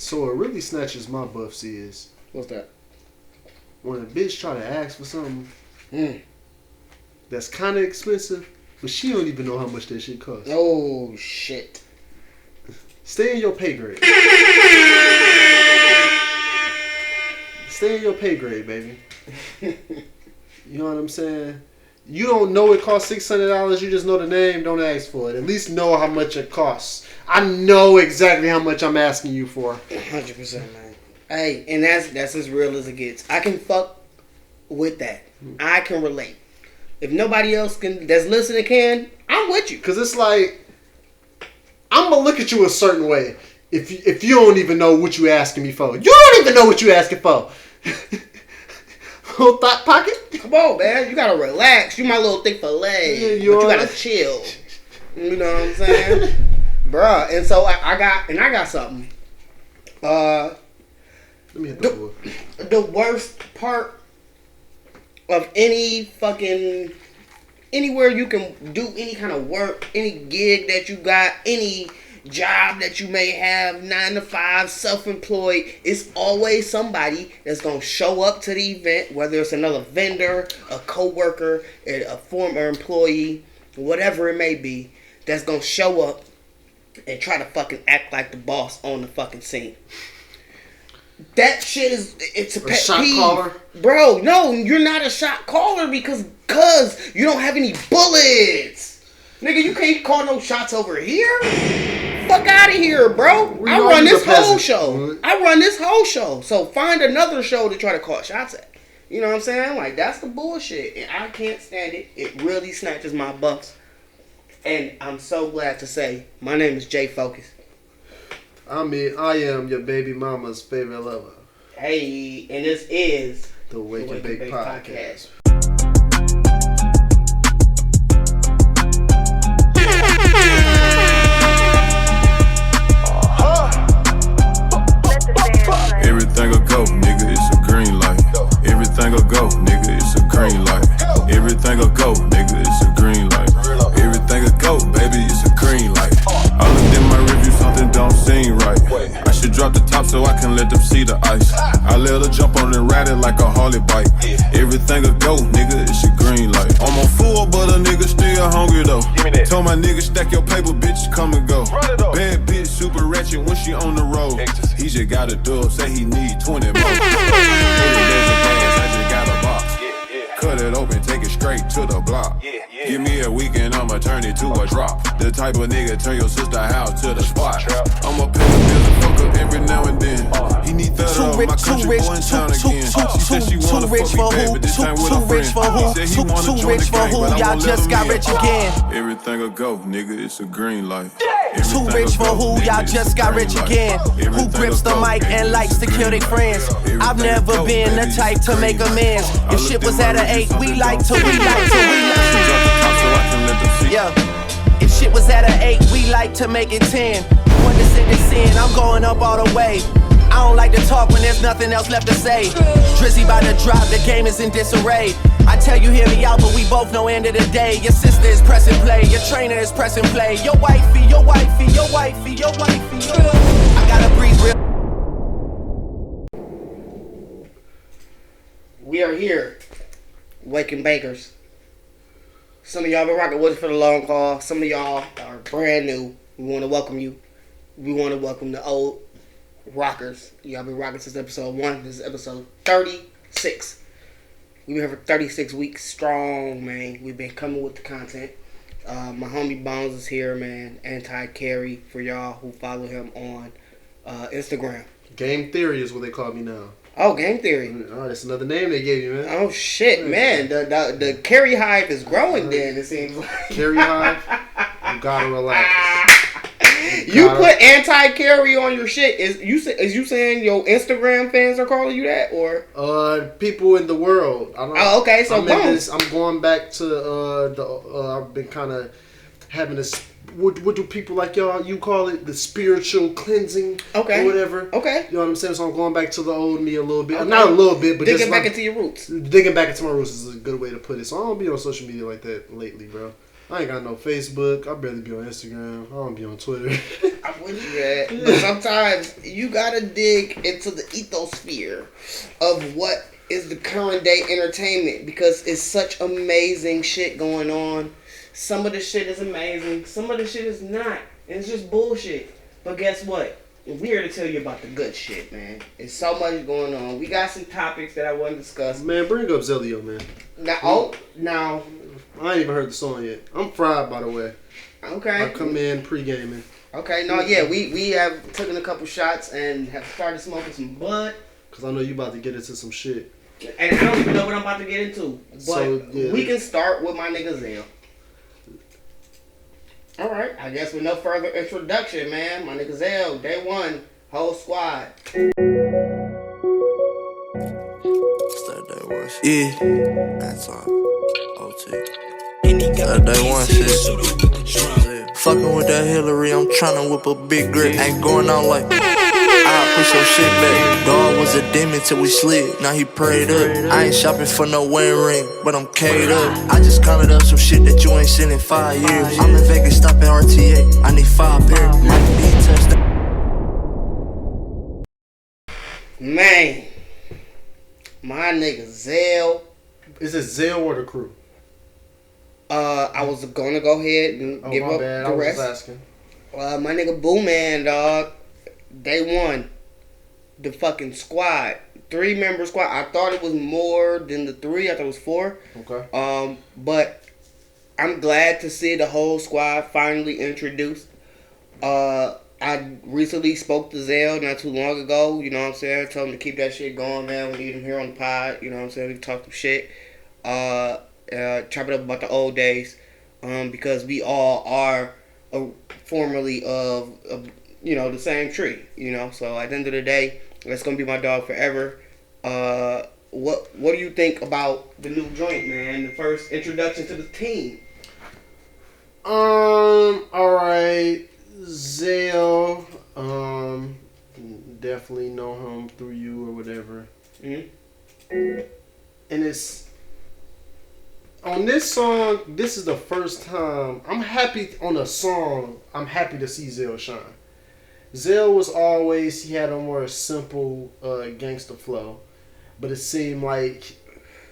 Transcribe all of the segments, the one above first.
So what really snatches my buffs is... What's that? When a bitch try to ask for something that's kind of expensive, but she don't even know how much that shit costs. Oh, shit. Stay in your pay grade. Stay in your pay grade, baby. You know what I'm saying? You don't know it costs $600. You just know the name. Don't ask for it. At least know how much it costs. I know exactly how much I'm asking you for. 100%, man. Hey, and that's as real as it gets. I can fuck with that. I can relate. If nobody else that's listening can, I'm with you. Cause it's like I'm gonna look at you a certain way if you don't even know what you asking me for. You don't even know what you asking for. Little thought pocket. Come on, man. You gotta relax. You my little thick fillet, but you gotta chill. You know what I'm saying, bruh? And so I got something. Let me hit the worst part of anywhere you can do any kind of work, any gig that you got, any job that you may have, 9 to 5, self-employed, it's always somebody that's going to show up to the event, whether it's another vendor, a co-worker, a former employee, whatever it may be, that's going to show up and try to fucking act like the boss on the fucking scene. That shit it's a pet shot peeve. Caller? Bro, no, you're not a shot caller because you don't have any bullets. Nigga, you can't call no shots over here. Fuck out of here, bro. I run this whole show. So find another show to try to call shots at. You know what I'm saying? Like, that's the bullshit. And I can't stand it. It really snatches my bucks. And I'm so glad to say, my name is J Focuz. I am your baby mama's favorite lover. Hey, and this is the Wake and Bake Podcast. Everything will go, nigga, it's a green light. Everything will go, nigga, it's a green light. Everything will go, nigga, it's a green light. Everything will go, baby, it's a green light. I looked in my review, something don't seem right. I should drop the top so I can let them see the ice. I let her jump on and ride it like a Harley bike. Everything will go, nigga, it's a green light. I'm on full, but a nigga still hungry though. Told my nigga stack your paper, bitch, come and go. Bad bitch, super ratchet when she on the road. He just got a dub, say he need 20 more. I just got a box. Cut it open, take it straight to the block. Give me a weekend, I'ma turn it to a drop. The type of nigga turn your sister house to the spot. I'ma pay the bill and fuck up every now and then. He need 30 of my country boy in town again. She said she wanna fuck me back, but this time with a friend. He said he wanna join the gang, but I won't let him in. Everything will go, nigga, it's a green light. Too rich for who, y'all just got rich again. Who grips the mic and likes to kill their friends. I've never been the type to make amends. If shit was at an 8, we like to. Yeah. If shit was at an 8, we like to make it 10. When the sin is sin, I'm going up all the way. I don't like to talk when there's nothing else left to say. Drizzy by the drop, the game is in disarray. I tell you, hear me out, but we both know end of the day. Your sister is pressing play, your trainer is pressing play. Your wifey. I gotta breathe real. We are here, Waking Bakers. Some of y'all been rocking with us for the long haul. Some of y'all are brand new. We want to welcome you. We want to welcome the old rockers. Y'all been rocking since episode 1. This is episode 36. We've been here for 36 weeks strong, man. We've been coming with the content. My homie Bones is here, man. Anti-Carry for y'all who follow him on Instagram. Game Theory is what they call me now. Oh, Game Theory. Oh, that's another name they gave you, man. Oh, shit, man. The Carry Hive is growing then, it seems like. Carry Hive? You gotta relax. You put Anti-Carry on your shit. Is you saying your Instagram fans are calling you that, or people in the world? I don't, oh, okay. So I'm going back to I've been kind of having this. What do people like you call it? The spiritual cleansing, okay, or whatever. Okay, you know what I'm saying. So I'm going back to the old me a little bit. Okay. Not a little bit, but digging back into your roots. Digging back into my roots is a good way to put it. So I don't be on social media like that lately, bro. I ain't got no Facebook. I barely be on Instagram. I don't be on Twitter. I'm with you, man. But sometimes you gotta dig into the ethosphere of what is the current day entertainment because it's such amazing shit going on. Some of the shit is amazing, some of the shit is not. And it's just bullshit. But guess what? We're here to tell you about the good shit, man. There's so much going on. We got some topics that I want to discuss. Man, bring up Zelio, man. Now. I ain't even heard the song yet. I'm fried, by the way. Okay. I come in pre-gaming. Okay, no, yeah, we have taken a couple shots and have started smoking some bud. Because I know you about to get into some shit. And I don't even know what I'm about to get into. But So, yeah. we can start with my nigga Zell. Alright, I guess with no further introduction, man. My nigga Zell, day one, whole squad. Yeah, that's all. OT. That day one shit. Fucking with that Hillary, I'm tryna whip a big grip. Ain't going out like I push your shit back. Dog was a demon till we slid. Now he prayed up. I ain't shopping for no wedding ring, but I'm K'd up. I just counted up some shit that you ain't seen in 5 years. I'm in Vegas, stopping RTA. I need 5 pairs. Mike D touchdown. Man, my nigga Zell. Is it Zell or the crew? I was gonna go ahead and give up bad. the I was rest. just asking. My nigga Boo Man, dog. Day one. The fucking squad. 3-member squad. I thought it was more than the 3. I thought it was 4. Okay. But I'm glad to see the whole squad finally introduced. I recently spoke to Zell not too long ago. You know what I'm saying? I told him to keep that shit going, man. We need him here on the pod. You know what I'm saying? We can talk some shit. Chop it up about the old days. Because we all are formerly of the same tree. You know? So at the end of the day, that's going to be my dog forever. What do you think about the new joint, man? The first introduction to the team. Alright. Zell, definitely know him through you or whatever. Mm-hmm. And it's on this song. This is the first time I'm happy on a song. I'm happy to see Zell shine. Zell was always, he had a more simple gangster flow, but it seemed like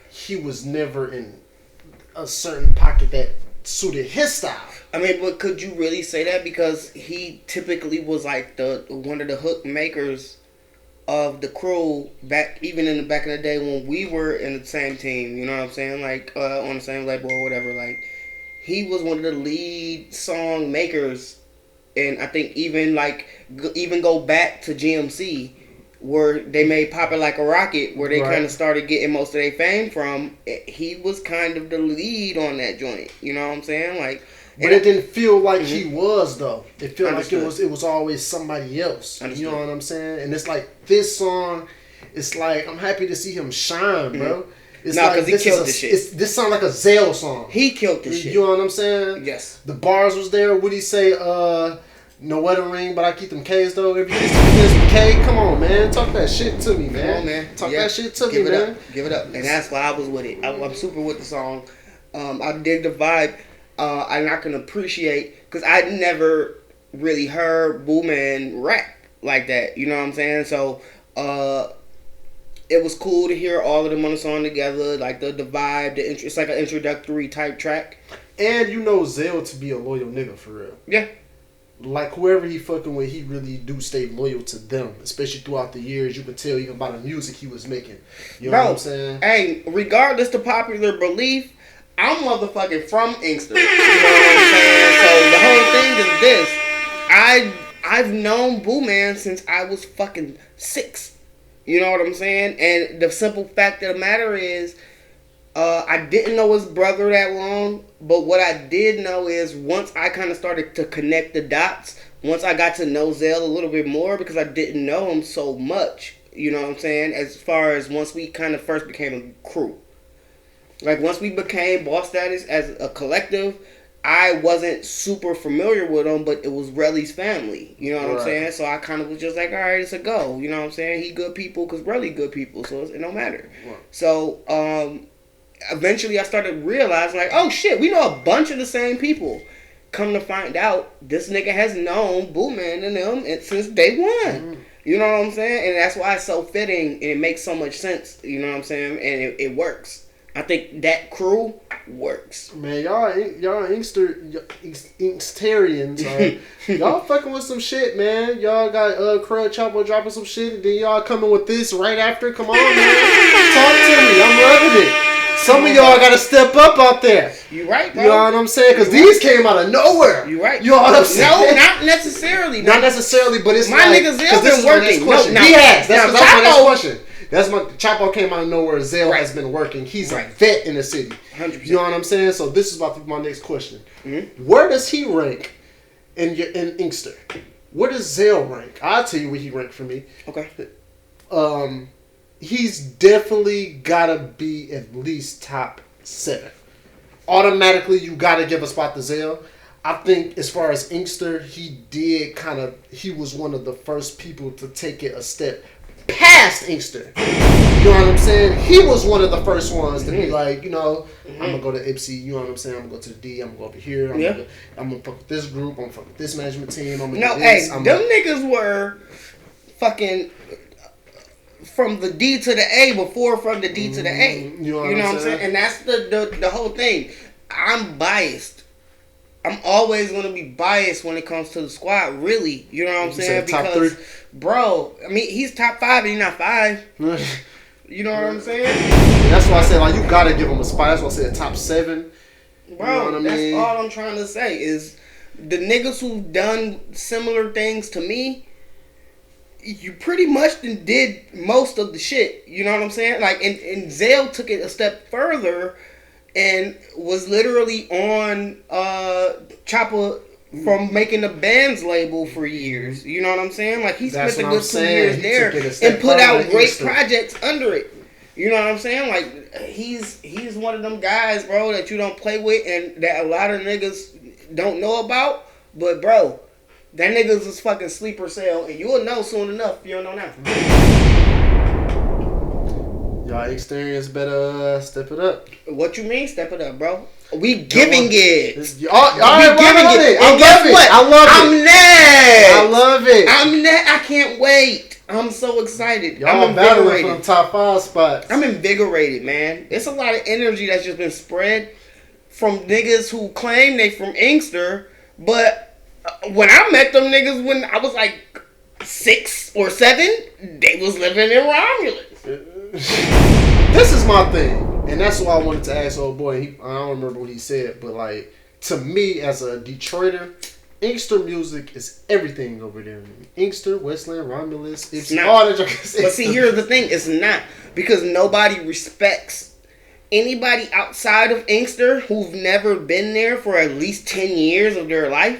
he was never in a certain pocket that suited his style. I mean, but could you really say that? Because he typically was like one of the hook makers of the crew even in the back of the day when we were in the same team. You know what I'm saying? Like on the same label or whatever. Like he was one of the lead song makers, and I think even go back to GMC where they made Pop It Like a Rocket, where they kind of started getting most of their fame from. He was kind of the lead on that joint. You know what I'm saying? Like. But it didn't feel like he was, though. It felt Understood. like it was always somebody else. Understood. You know what I'm saying? And it's like this song, it's like I'm happy to see him shine, bro. It's no, because he killed the shit. This sound like a Zell song. He killed the shit. You know what I'm saying? Yes. The bars was there. What did he say? No wedding ring, but I keep them K's though. If you get some K, come on, man. Talk that shit to me, man. Come on, man. Talk that shit to Give me, it man. Up. Give it up. And that's why I was with it. I'm super with the song. I dig the vibe. I'm not gonna appreciate, because I never really heard Boo Man rap like that. You know what I'm saying? So it was cool to hear all of them on the song together. Like the vibe, it's like an introductory type track. And you know Zell to be a loyal nigga for real. Yeah. Like whoever he fucking with, he really do stay loyal to them, especially throughout the years. You can tell even by the music he was making. You know what I'm saying? Hey, regardless to popular belief, I'm motherfucking from Inkster. You know what I'm saying? So the whole thing is this. I've known Boo Man since I was fucking 6. You know what I'm saying? And the simple fact of the matter is, I didn't know his brother that long, but what I did know is once I kind of started to connect the dots, once I got to know Zell a little bit more, because I didn't know him so much, you know what I'm saying, as far as once we kind of first became a crew. Like once we became Boss Status as a collective, I wasn't super familiar with him, but it was Relly's family, you know what I'm saying? So I kind of was just like, all right, it's a go, you know what I'm saying? He good people because Relly good people, so it don't matter. Right. So eventually I started realizing like, oh shit, we know a bunch of the same people. come to find out, this nigga has known Boo Man and them since day one. You know what I'm saying? And that's why it's so fitting and it makes so much sense. You know what I'm saying? And it works. I think that crew works. Man, y'all Inksterians, y'all fucking with some shit, man. Y'all got Crud Chopper dropping some shit, and then y'all coming with this right after. Come on, man. Talk to me. I'm loving it. Some of y'all gotta step up out there. You right, bro. You know what I'm saying? Because these came out of nowhere. You right. You know what I'm saying? No, not necessarily. Not necessarily, but it's my like, niggas have been working. No, he has. That's my next question. That's my Chapo came out of nowhere. Zell has been working. He's a vet in the city. 100%. You know what I'm saying? So this is about to be my next question. Mm-hmm. Where does he rank in Inkster? Where does Zell rank? I'll tell you where he ranked for me. Okay. He's definitely gotta be at least top 7. Automatically, you gotta give a spot to Zell. I think as far as Inkster, he was one of the first people to take it a step past Inkster. You know what I'm saying? He was one of the first ones to be like, you know, I'm gonna go to Ipsy, you know what I'm saying? I'm gonna go to the D, I'm gonna go over here, I'm gonna fuck with this group, I'm gonna fuck with this management team, I'm gonna do this. Them niggas were fucking from the D to the A before from the D to the A. You know what I'm saying? And that's the whole thing. I'm biased. I'm always going to be biased when it comes to the squad, really. You know what I'm saying? Top because, 3? Bro, I mean, he's top 5 and he's not 5. You know what I'm saying? That's why I said, like, you got to give him a spot. That's why I said top 7. Bro, you know what I mean? That's all I'm trying to say is the niggas who've done similar things to me, you pretty much did most of the shit. You know what I'm saying? Like, and Zell took it a step further and was literally on Chopper from making the band's label for years. You know what I'm saying? Like, he spent a good 2 years there and put out great projects under it. You know what I'm saying? Like, he's one of them guys, bro, that you don't play with and that a lot of niggas don't know about. But, bro, that nigga's is fucking sleeper cell, and you'll know soon enough if you don't know now. Y'all experience better step it up. What you mean step it up, bro? We giving it. All right, giving it. I love it. I love it. I'm next. I love it. I'm next. I can't wait. I'm so excited. Y'all I'm battling for them top 5 spots. I'm invigorated, man. It's a lot of energy that's just been spread from niggas who claim they from Inkster, but when I met them niggas when I was like 6 or 7, they was living in Romulus. This is my thing, and that's why I wanted to ask old boy. I don't remember what he said, but like, to me as a Detroiter, Inkster music is everything over there. Inkster, Westland, Romulus, it's all that. But see, here's the thing: it's not, because nobody respects anybody outside of Inkster who've never been there for at least 10 years of their life.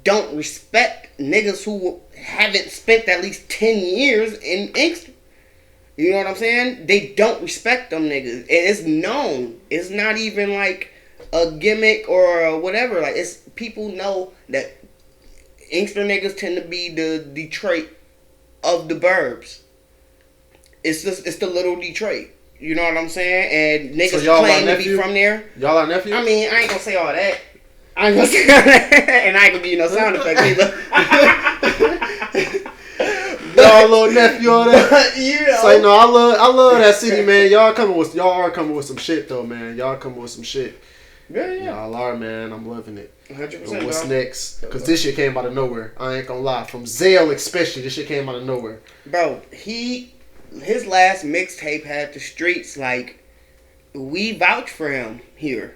Don't respect niggas who haven't spent at least 10 years in Inkster. You know what I'm saying? They don't respect them niggas. And it's known. It's not even like a gimmick or whatever. Like, it's people know that Inkster niggas tend to be the Detroit of the burbs. It's the little Detroit. You know what I'm saying? And niggas claim to be from there. Y'all are nephews? I mean, I ain't gonna say all that. I ain't gonna say all that. And I ain't gonna give you no sound effects either. Y'all little nephew on that. You know. So, no, I love that city, man. Y'all are coming with some shit though, man. Y'all coming with some shit. Yeah. Y'all are, man. I'm loving it. 100%. But what's next? Because this shit came out of nowhere. I ain't gonna lie. From Zell especially, this shit came out of nowhere. Bro, his last mixtape had the streets like, we vouch for him here.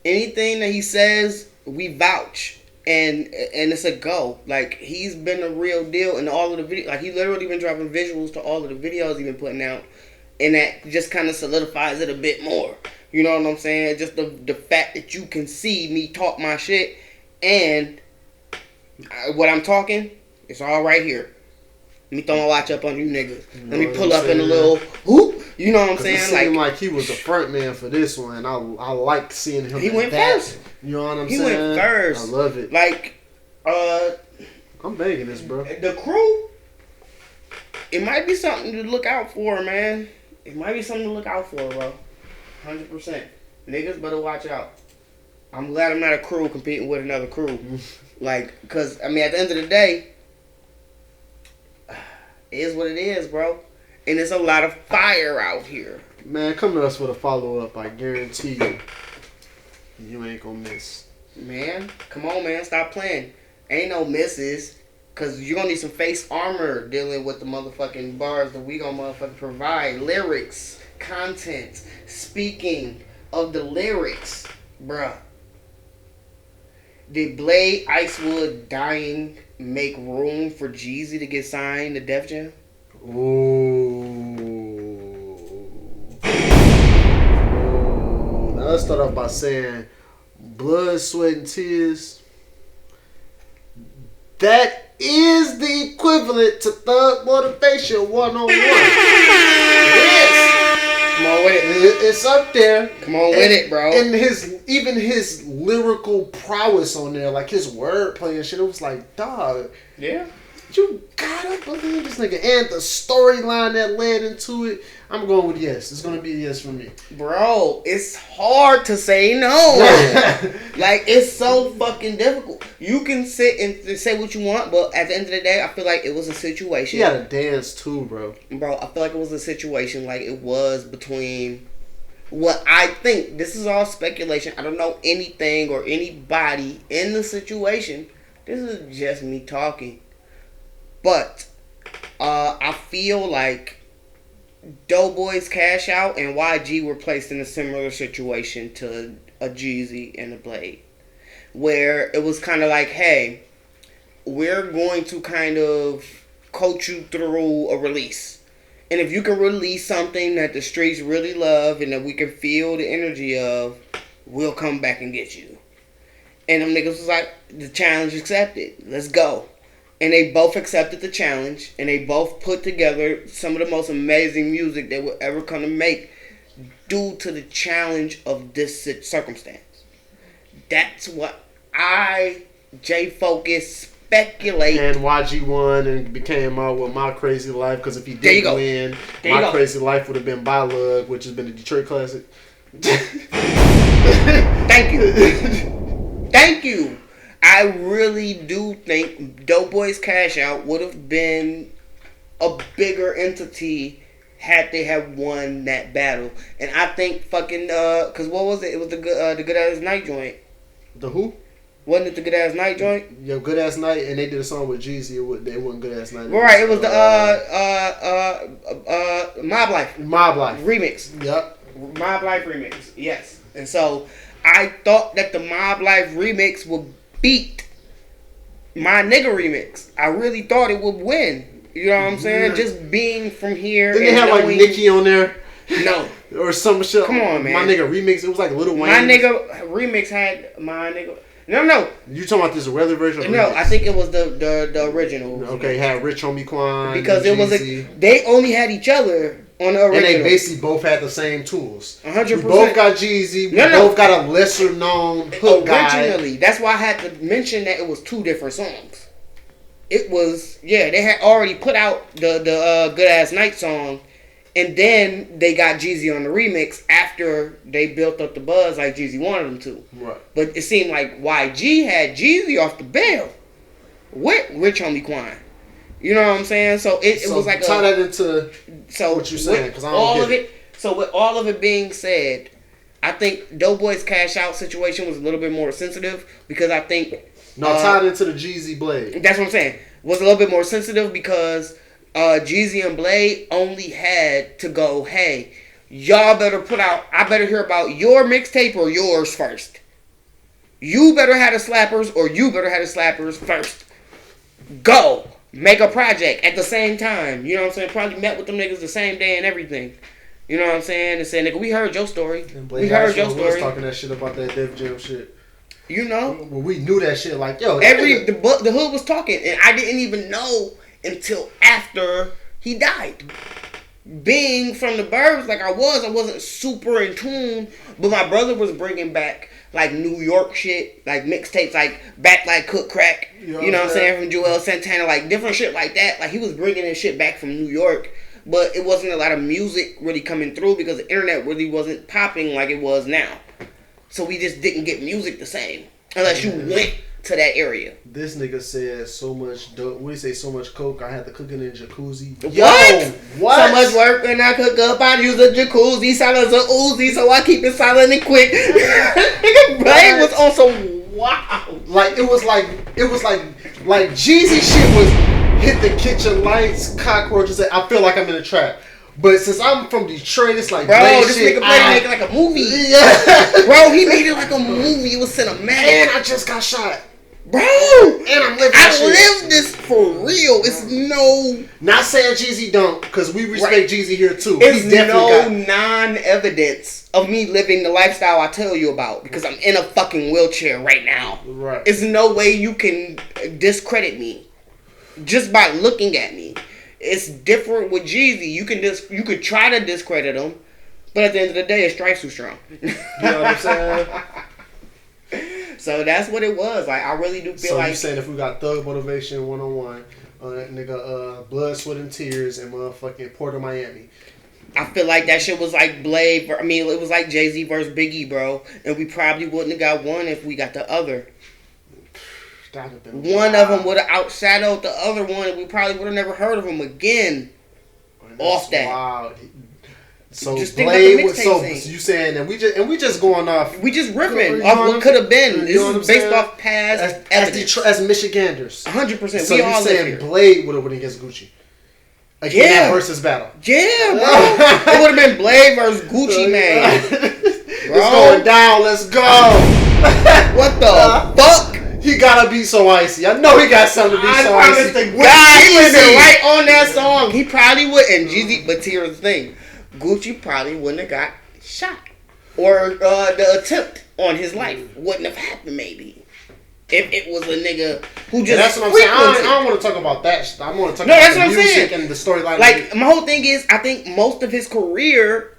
Anything that he says, we vouch. And it's a go. Like, he's been a real deal in all of the videos. Like, he literally been dropping visuals to all of the videos he's been putting out. And that just kind of solidifies it a bit more. You know what I'm saying? Just the fact that you can see me talk my shit. And what I'm talking, it's all right here. Let me throw my watch up on you niggas. Let me pull up in a little whoop. You know what I'm saying? It seemed like he was the front man for this one. I liked seeing him. He went first. You know what I'm saying? saying? He went first. I love it. Like, I'm begging this, bro. The crew, it might be something to look out for, man. It might be something to look out for, bro. 100%. Niggas better watch out. I'm glad I'm not a crew competing with another crew. Like, because, I mean, at the end of the day, it is what it is, bro. And there's a lot of fire out here. Man, come to us with a follow-up. I guarantee you. You ain't gonna miss. Man, come on, man. Stop playing. Ain't no misses. Because you're going to need some face armor dealing with the motherfucking bars that we going to motherfucking provide. Lyrics, content, speaking of the lyrics. Bruh. Did Blade, Icewood, Dying make room for Jeezy to get signed to Def Jam? Ooh. Now let's start off by saying blood, sweat, and tears. That is the equivalent to Thug Motivation 101. It is. Come on with it. It's up there. Come on with it, bro. And his lyrical prowess on there, like his wordplay and shit, it was like, dog. Yeah. You gotta believe this nigga. And the storyline that led into it, I'm going with yes. It's gonna be a yes for me. Bro, it's hard to say no. Like, it's so fucking difficult. You can sit and say what you want, but at the end of the day, I feel like it was a situation. He had to dance too, bro. Bro, I feel like it was a situation like it was between what I think. This is all speculation. I don't know anything or anybody in the situation. This is just me talking. But I feel like Doughboy's Cash Out and YG were placed in a similar situation to a Jeezy and a Blade. Where it was kind of like, hey, we're going to kind of coach you through a release. And if you can release something that the streets really love and that we can feel the energy of, we'll come back and get you. And them niggas was like, the challenge accepted. Let's go. And they both accepted the challenge, and they both put together some of the most amazing music they would ever come to make due to the challenge of this circumstance. That's what I, J Focuz, speculate. And YG won and became out with My Crazy Life, because if he didn't win, My Crazy Life would have been By Lug, which has been a Detroit classic. Thank you. Thank you. I really do think Doughboy's Cash Out would have been a bigger entity had they have won that battle. And I think fucking cause what was it? It was the Good Ass Night joint. The who? Wasn't it the Good Ass Night joint? Yeah, Good Ass Night, and they did a song with Jeezy. It wasn't Good Ass Night. Right, it was the Mob Life remix. Yep. Mob Life remix. Yes. And so I thought that the Mob Life remix would beat My Nigga remix. I really thought it would win. You know what I'm saying? Yeah. Just being from here. Didn't they have like Nicki on there? No. Or some shit. Come on, man. My Nigga remix. It was like Lil Wayne. My Nigga remix had My Nigga. No. You talking about this weather version? Or no, remix? I think it was the original. Okay, had Rich Homie Quan. Because it was they only had each other on the original. And they basically both had the same tools. 100%. We both got Jeezy. We both got a lesser known hook guy. Originally, that's why I had to mention that it was two different songs. It was, they had already put out the Good Ass Night song, and then they got Jeezy on the remix after they built up the buzz like Jeezy wanted them to. Right. But it seemed like YG had Jeezy off the bell with Rich Homie Quan. You know what I'm saying? So it was like tie that into what you're saying, because I don't get it. So with all of it being said, I think Doughboy's Cash Out situation was a little bit more sensitive because I think tied into the Jeezy Blade. That's what I'm saying. Was a little bit more sensitive because Jeezy and Blade only had to go, hey, y'all better put out, I better hear about your mixtape or yours first. You better have the slappers or you better have the slappers first. Go. Make a project at the same time. You know what I'm saying? Probably met with them niggas the same day and everything. You know what I'm saying? And said, nigga, we heard your story. We heard your story. Was talking that shit about that Def Jam shit. You know? Well, we knew that shit. Like, yo. The hood was talking. And I didn't even know until after he died. Being from the burbs like I wasn't super in tune. But my brother was bringing back like New York shit, like mixtapes, like Back Like Cook Crack, you know what I'm saying, from Joel Santana, like different shit like that. Like he was bringing his shit back from New York, but it wasn't a lot of music really coming through because the internet really wasn't popping like it was now. So we just didn't get music the same unless you went to that area. This nigga said so much dope. What do you say? So much coke. I had to cook it in jacuzzi. What? Yo, what? So much work when I cook up. I use a jacuzzi, silence a Uzi, so I keep it silent and quick. Nigga brain was on some wow. Like it was like Jeezy shit was hit the kitchen lights, cockroaches. I feel like I'm in a trap. But since I'm from Detroit, it's like bro, this shit, nigga made it like a movie. Yeah. Bro, he made it like a movie. It was cinematic. And I just got shot. Bro, And I'm living I shit. lived this for real. It's no... Not saying Jeezy don't, because we respect Right. Jeezy here too. It's He definitely no non-evidence of me living the lifestyle I tell you about because I'm in a fucking wheelchair right now. Right. It's no way you can discredit me just by looking at me. It's different with Jeezy. You could try to discredit him, but at the end of the day, it strikes too strong. You know what I'm saying? So that's what it was. Like I really do feel So like you saying if we got Thug Motivation 101, nigga, Blood, Sweat, and Tears, and motherfucking Port of Miami. I feel like that shit was like Blade. I mean, it was like Jay-Z versus Biggie, bro. And we probably wouldn't have got one if we got the other. That'd have been One wild. of them would have outshadowed the other one, and we probably would have never heard of him again. That's Off that. Wild. So Just think about the Blade was so mixtape you saying that we just going off. We just You ripping know off what what I'm could have been. saying? This You know what I'm is based saying? off past as evidence. as Michiganders. 100%. So We you all live saying here. Blade would have went against Gucci? Like in Yeah. that versus battle. Yeah, bro. It would have been Blade versus Gucci Mane. It's Bro. going down. Let's go. What the fuck? He gotta be so icy. I know he got something to be I so promise icy. to With God, he would have been Jeezy. right on that song. He probably would. And Jeezy, but here's the thing. Gucci probably wouldn't have got shot. Or the attempt on his life wouldn't have happened, maybe. If it was a nigga who just And that's what I'm saying. I frequented. don't want to talk about that. I want to talk No, about that's the what I'm music saying. and the storyline. Like, my whole thing is, I think most of his career,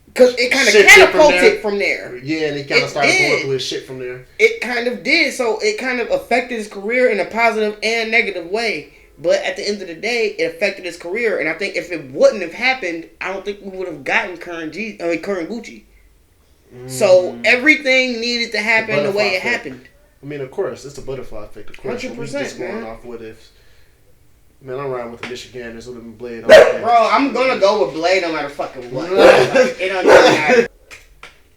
because it kind of Shit catapulted from there. Yeah, and he kind It of started did. going through his shit from there. It kind of did. So it kind of affected his career in a positive and negative way. But at the end of the day, it affected his career. And I think if it wouldn't have happened, I don't think we would have gotten current Gucci. So everything needed to happen the way it Butterfly effect. happened. I mean, of course, it's the butterfly effect. Of course, 100%, we just going man. off what if. Man, I'm riding with the Michiganders with them Blade all day. Bro, I'm gonna go with Blade no matter fucking what. Like, it don't matter.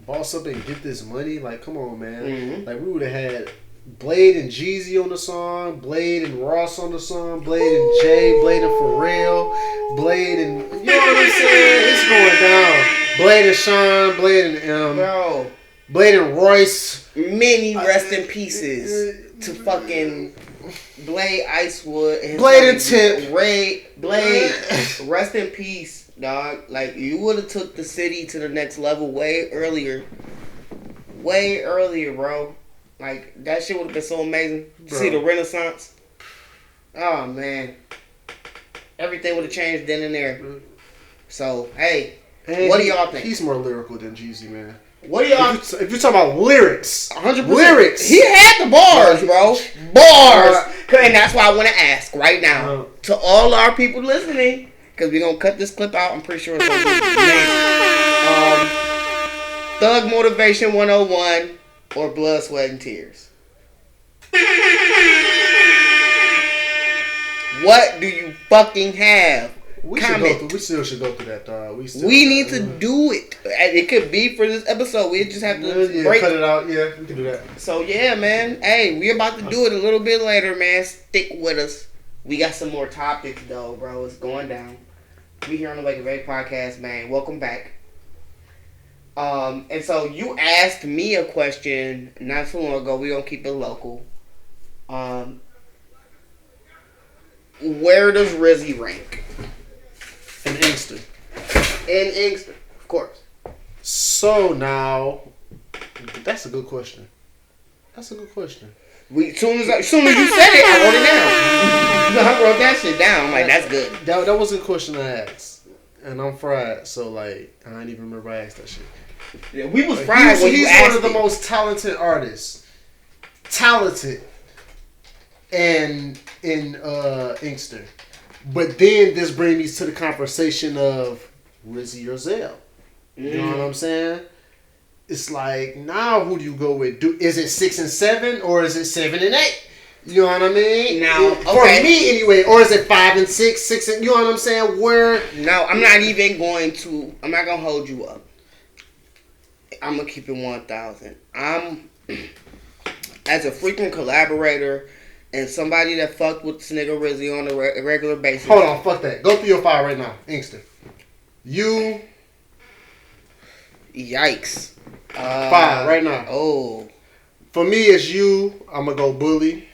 Boss up and get this money. Like, come on, man. Mhm. Like, we would have had Blade and Jeezy on the song, Blade and Ross on the song, Blade and Jay, Blade and Pharrell, Blade and you know what I'm saying? It's going down. Blade and Sean, Blade and Bro, Blade and Royce. many rest in pieces to fucking Blade Icewood and Blade and Tip. Blade, rest in peace, dog. Like, you would have took the city to the next level way earlier, bro. Like, that shit would have been so amazing. Bro. See the Renaissance. Oh man, everything would have changed then and there. So hey, And what do y'all think? He's more lyrical than Jeezy, man. What do y'all? If you're talking about lyrics, 100%. lyrics. He had the bars, bro. Bars. And that's why I want to ask right now to all our people listening, because we're going to cut this clip out. I'm pretty sure it's going to be amazing. Thug Motivation 101 or Blood, Sweat, and Tears? What do you fucking have? We still should go through that, dog. We need to do it. It could be for this episode. We just have to break. Cut it out. Yeah, we can do that. So yeah, man. Hey, we about to do it a little bit later, man. Stick with us. We got some more topics though, bro. It's going down. We here on the Wake and Bake podcast, man. Welcome back. And so you asked me a question not too long ago. We gonna keep it local. Where does Rizzy rank? And Inkster. In Inkster, of course. So now, that's a good question. Soon As you said it, I wrote it down. I wrote that shit down. I'm like, that's good. That was a good question I asked, and I'm fried. So like, I didn't even remember I asked that shit. Yeah, we was fried when you He's asked one of the it. most talented artists. Talented. And in Inkster. But then this brings me to the conversation of Rizzy or Zell. You know what I'm saying? it's like, now who do you go with? Is it 6 and 7 or is it 7 and 8? You know what I mean? Now, for me anyway, or is it 5 and 6, 6 and, you know what I'm saying? Where? No, I'm not even going to. I'm not gonna hold you up. I'm gonna keep it 1,000. I'm as a frequent collaborator and somebody that fucked with this nigga Rizzy on a regular basis. Hold on, fuck that. Go through your file right now, Inkster. You. Yikes. 5 right now. Oh. For me, it's you. I'm gonna go Bully.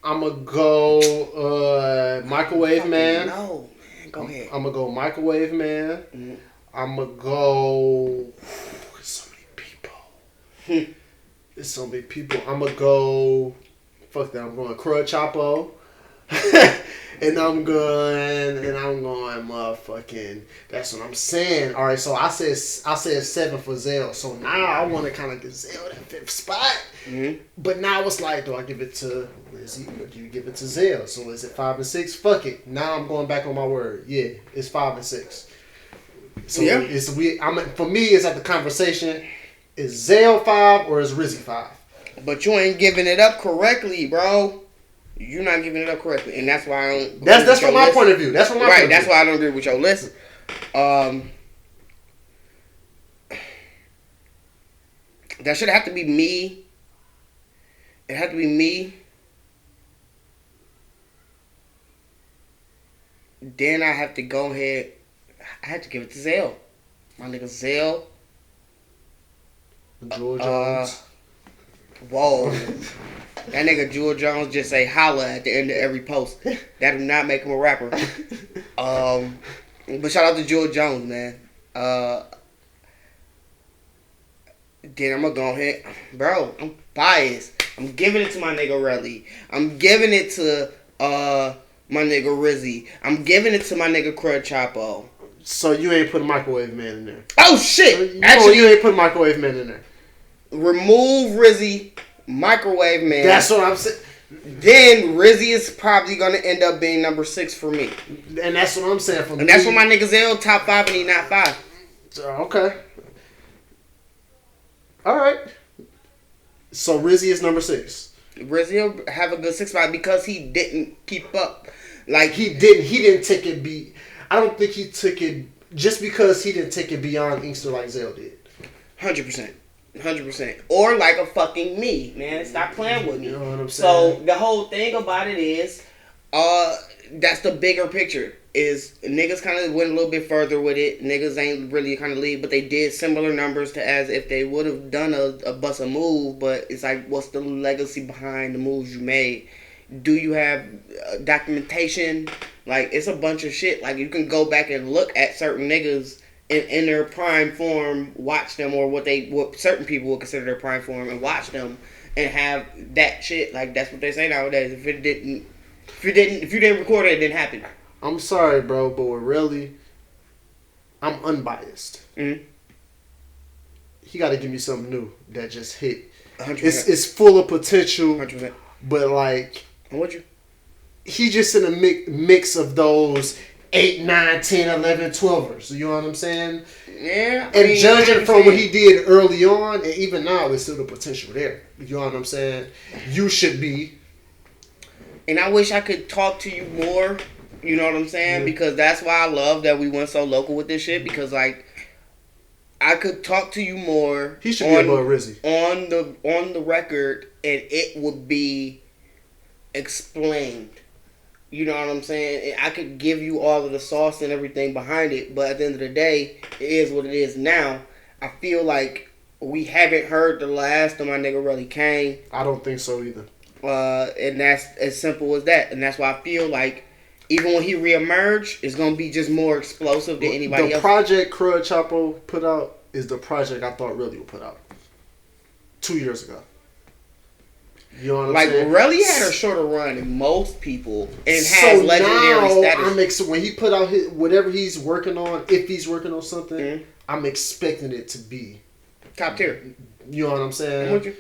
I'm gonna go Microwave Man. No, man. Go ahead. I'm gonna go Microwave Man. Mm-hmm. I'm gonna go. There's so many people. There's so many people. I'm gonna go. Fuck that. I'm going Crud Chapo. and I'm going motherfucking. That's what I'm saying. All right. So I said 7 for Zell. So now I want to kind of give Zell that 5th spot. Mm-hmm. But now it's like, do I give it to Lizzie or do you give it to Zell? So is it 5 and 6? Fuck it. Now I'm going back on my word. Yeah, it's 5 and 6. So yeah. For me, it's at the conversation. Is Zell 5 or is Rizzy 5? But you ain't giving it up correctly, bro. You're not giving it up correctly, and that's why I don't. That's from my point of view. That's from my point of view. That's why I don't agree with your list. That should have to be me. It had to be me. Then I have to go ahead. I had to give it to Zell. My nigga Zell. Jewel Jones. Whoa. That nigga Jewel Jones just say holla at the end of every post. That do not make him a rapper. But shout out to Jewel Jones, man. Then I'm gonna go ahead. Bro, I'm biased. I'm giving it to my nigga Relly. I'm giving it to my nigga Rizzy. I'm giving it to my nigga Crud Chapo. So you ain't put Microwave Man in there. Oh shit! Actually, you ain't put Microwave Man in there. Remove Rizzy, Microwave Man. That's what I'm saying. Then Rizzy is probably gonna end up being number 6 for me. And that's what I'm saying for me. And that's what my nigga Zell top 5 and he not 5. Okay. All right. So Rizzy is number 6. Rizzy will have a good 6 spot because he didn't keep up. Like he didn't take it. I don't think he took it just because he didn't take it beyond Inkster like Zell did. 100%. 100%. Or like a fucking me, man. Stop playing with me. You know what I'm saying? So the whole thing about it is, that's the bigger picture. Is niggas kind of went a little bit further with it. Niggas ain't really kind of lead, but they did similar numbers to as if they would have done a bust a move. But it's like, what's the legacy behind the moves you made? Do you have documentation? Like, it's a bunch of shit. Like, you can go back and look at certain niggas in their prime form, watch them, or what certain people would consider their prime form, and watch them and have that shit. Like, that's what they say nowadays. If you didn't record it, it didn't happen. I'm sorry, bro, but really, I'm unbiased. Mm-hmm. He got to give me something new that just hit. 100%. It's full of potential, 100%. But like, I'm with you. He just in a mix of those 8, 9, 10, 11, 12ers. You know what I'm saying? Yeah. And judging from what he did early on, and even now, there's still the potential there. You know what I'm saying? You should be. And I wish I could talk to you more. You know what I'm saying? Yeah. Because that's why I love that we went so local with this shit. Because like, I could talk to you more. He should be above Rizzy on the record, and it would be explained. You know what I'm saying? I could give you all of the sauce and everything behind it, but at the end of the day, it is what it is now. I feel like we haven't heard the last of my nigga Relly Kane. I don't think so either. And that's as simple as that. And that's why I feel like even when he reemerge, it's going to be just more explosive than anybody else. The project Crud Chapo put out is the project I thought Relly would put out 2 years ago. You know what I'm saying? Like, Relly had a shorter run than most people and has legendary status. When he put out whatever he's working on, if he's working on something, I'm expecting it to be top tier. You know what I'm saying? I'm with you.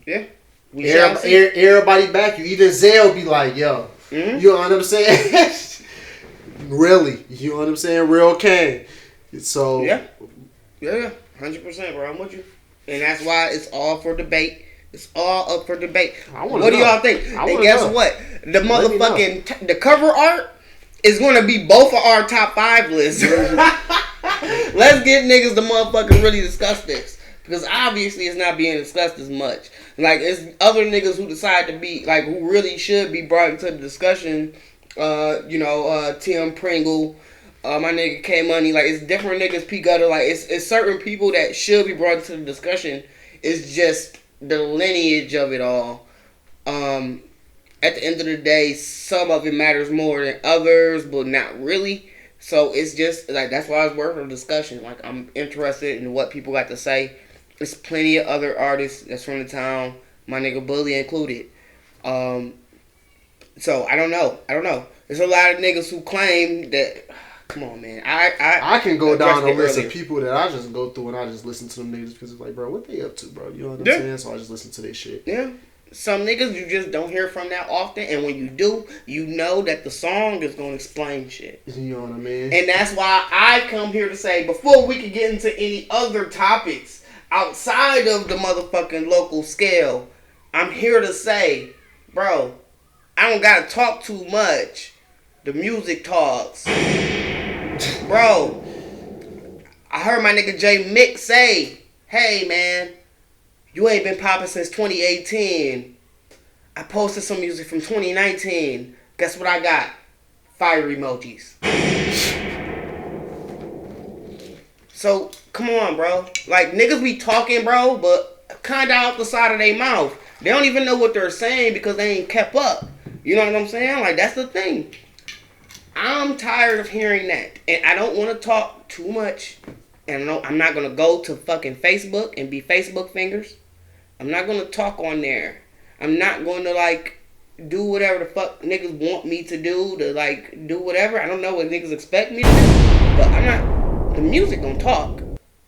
Yeah. Everybody back you. Even Zell be like, yo. You know what I'm saying? Really. You know what I'm saying? Real Kane. So. Yeah. 100%, bro. I'm with you. And that's why it's all for debate. It's all up for debate. What do y'all think? And guess what? The motherfucking the cover art is going to be both of our top 5 lists. Let's get niggas to motherfucking really discuss this. Because obviously it's not being discussed as much. Like, it's other niggas who decide to be, like, who really should be brought into the discussion. Tim Pringle, my nigga K Money. Like, it's different niggas, P Gutter. Like, it's certain people that should be brought into the discussion. It's just the lineage of it all. At the end of the day, some of it matters more than others, but not really. So it's just like, that's why it's worth a discussion. Like, I'm interested in what people got to say. There's plenty of other artists that's from the town, my nigga Bully included. So I don't know. There's a lot of niggas who claim that. Come on, man. I can go down a list of people that I just go through and I just listen to them niggas because it's like, bro, what they up to, bro? You know what I'm saying? So I just listen to their shit. Yeah. Some niggas you just don't hear from that often, and when you do, you know that the song is going to explain shit. You know what I mean? And that's why I come here to say, before we can get into any other topics outside of the motherfucking local scale, I'm here to say, bro, I don't gotta talk too much. The music talks. Bro, I heard my nigga J Mick say, hey man, you ain't been popping since 2018. I posted some music from 2019. Guess what I got? Fire emojis. So, come on, bro. Like, niggas be talking, bro, but kinda out the side of their mouth. They don't even know what they're saying because they ain't kept up. You know what I'm saying? Like, that's the thing. I'm tired of hearing that. And I don't want to talk too much. And I'm not going to go to fucking Facebook and be Facebook fingers. I'm not going to talk on there. I'm not going to, like, do whatever the fuck niggas want me to do. To, like, do whatever. I don't know what niggas expect me to do. But I'm not. The music gonna talk.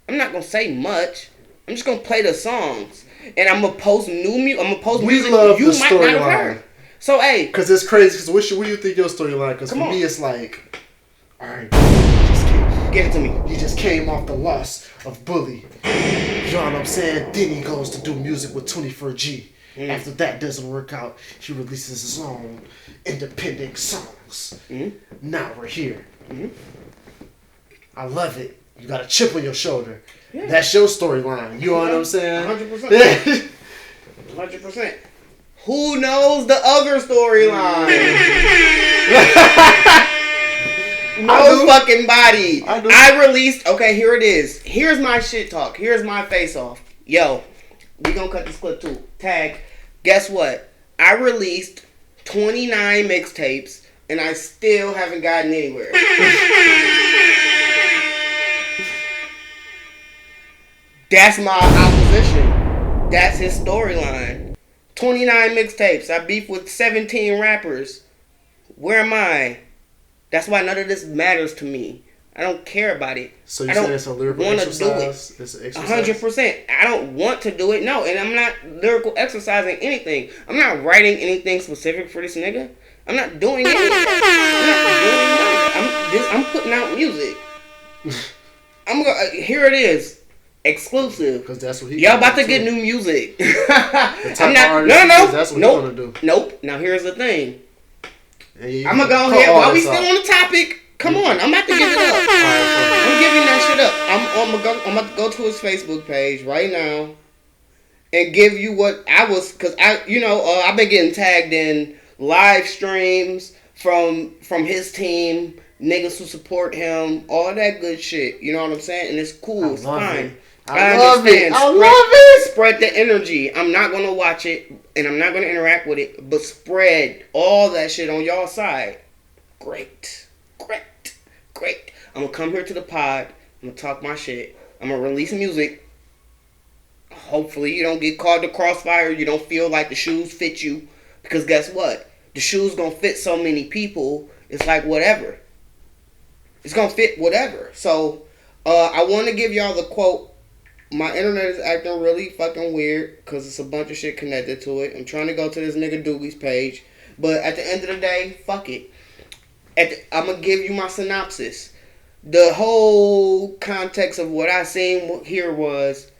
I'm not gonna say much. I'm just gonna play the songs. And I'm gonna post new music. I'm gonna post music you might not have heard. So, hey. Because it's crazy. Because what do you think your storyline? Because for me, it's like, all right, get it to me. He just came off the loss of Bully. You know what I'm saying? Then he goes to do music with 24G. After that doesn't work out, he releases his own independent songs. Now we're here. I love it. You got a chip on your shoulder. Yeah. That's your storyline. You know what I'm saying? 100%. 100%. Who knows the other storyline? No fucking body. I released. Okay, here it is. Here's my shit talk. Here's my face off. Yo, we gonna cut this clip too. Tag. Guess what? I released 29 mixtapes and I still haven't gotten anywhere. That's my opposition. That's his storyline. 29 mixtapes. I beef with 17 rappers. Where am I? That's why none of this matters to me. I don't care about it. So you said it's a lyrical exercise? It's an exercise? 100%. I don't want to do it. No, and I'm not lyrical exercising anything. I'm not writing anything specific for this nigga. I'm not doing anything. I'm putting out music. Here it is. Exclusive. Because that's what y'all about to get new music. I'm not. No. That's what you're gonna do. Nope. Now here's the thing. I'm gonna go ahead while we still on the topic. Come on, I'm about to give it up. I'm giving that shit up. I'm about to go to his Facebook page right now and give you what I was, cause I've been getting tagged in live streams from his team, niggas who support him, all that good shit. You know what I'm saying? And it's cool. It's fine. I love it. Spread the energy. I'm not gonna watch it and I'm not gonna interact with it, but spread all that shit on y'all side. Great. I'm gonna come here to the pod. I'm gonna talk my shit. I'm gonna release music. Hopefully you don't get caught in the crossfire. You don't feel like the shoes fit you. Because guess what? The shoes gonna fit so many people. It's like whatever. It's gonna fit whatever. So, I want to give y'all the quote. My internet is acting really fucking weird because it's a bunch of shit connected to it. I'm trying to go to this nigga Doogie's page. But at the end of the day, fuck it. I'm going to give you my synopsis. The whole context of what I seen here was,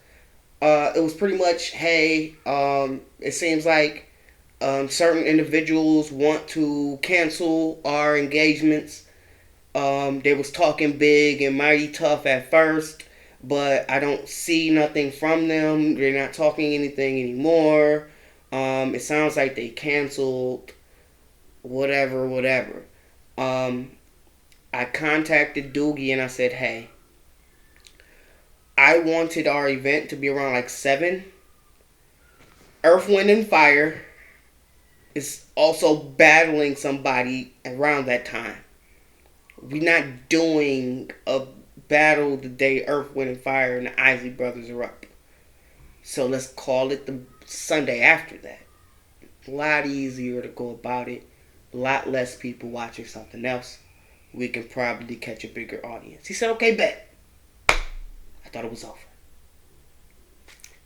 it was pretty much, hey, it seems like certain individuals want to cancel our engagements. They was talking big and mighty tough at first, but I don't see nothing from them. They're not talking anything anymore. It sounds like they canceled whatever. I contacted Doogie and I said, hey, I wanted our event to be around like 7. Earth, Wind, and Fire is also battling somebody around that time. We're not doing a battle the day Earth, Wind, and Fire and the Isley Brothers are up. So let's call it the Sunday after that. A lot easier to go about it. A lot less people watching something else. We can probably catch a bigger audience. He said, okay, bet. I thought it was over.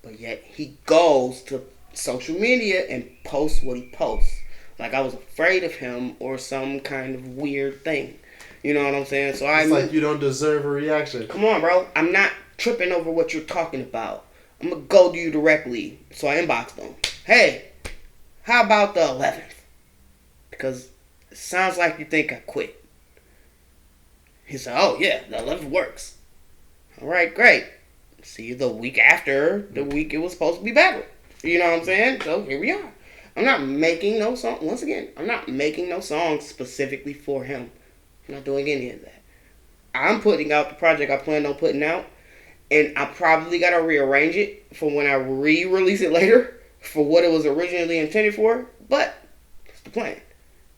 But yet he goes to social media and posts what he posts. Like I was afraid of him or some kind of weird thing. You know what I'm saying? So it's like you don't deserve a reaction. Come on, bro. I'm not tripping over what you're talking about. I'm going to go to you directly. So I inboxed him. Hey, how about the 11th? Because it sounds like you think I quit. He said, oh, yeah, the 11th works. All right, great. See you the week after the week it was supposed to be battled. You know what I'm saying? So here we are. I'm not making no song. Once again, I'm not making no songs specifically for him. I'm not doing any of that. I'm putting out the project I planned on putting out. And I probably got to rearrange it for when I re-release it later for what it was originally intended for. But it's the plan.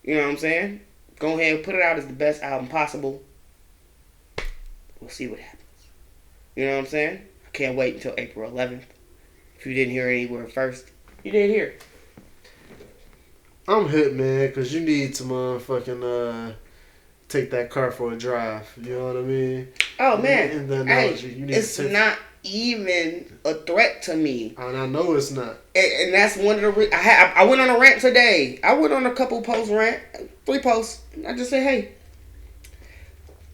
You know what I'm saying? Go ahead and put it out as the best album possible. We'll see what happens. You know what I'm saying? I can't wait until April 11th. If you didn't hear anywhere first, you didn't hear it. I'm hit, man, because you need to motherfucking take that car for a drive. You know what I mean? Oh, man. In the analogy, hey, you need it's to take not even a threat to me. And I know it's not. And that's one of the reasons. I went on a rant today. I went on a couple post rant. 3 posts. I just said, hey.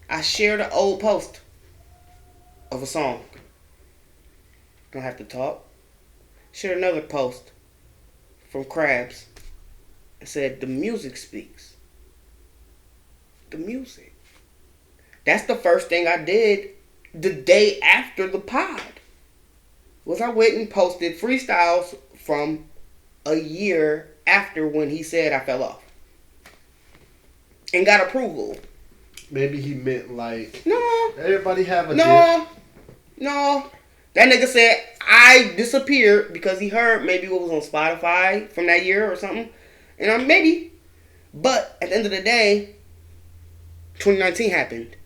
I shared an old post of a song. Don't have to talk. Shared another post from Krabs. It said, the music speaks. The music. That's the first thing I did the day after the pod. Was I went and posted freestyles from a year after when he said I fell off. And got approval. Maybe he meant like... No. Everybody have a dip. No. That nigga said I disappeared because he heard maybe what was on Spotify from that year or something. And maybe. But at the end of the day, 2019 happened.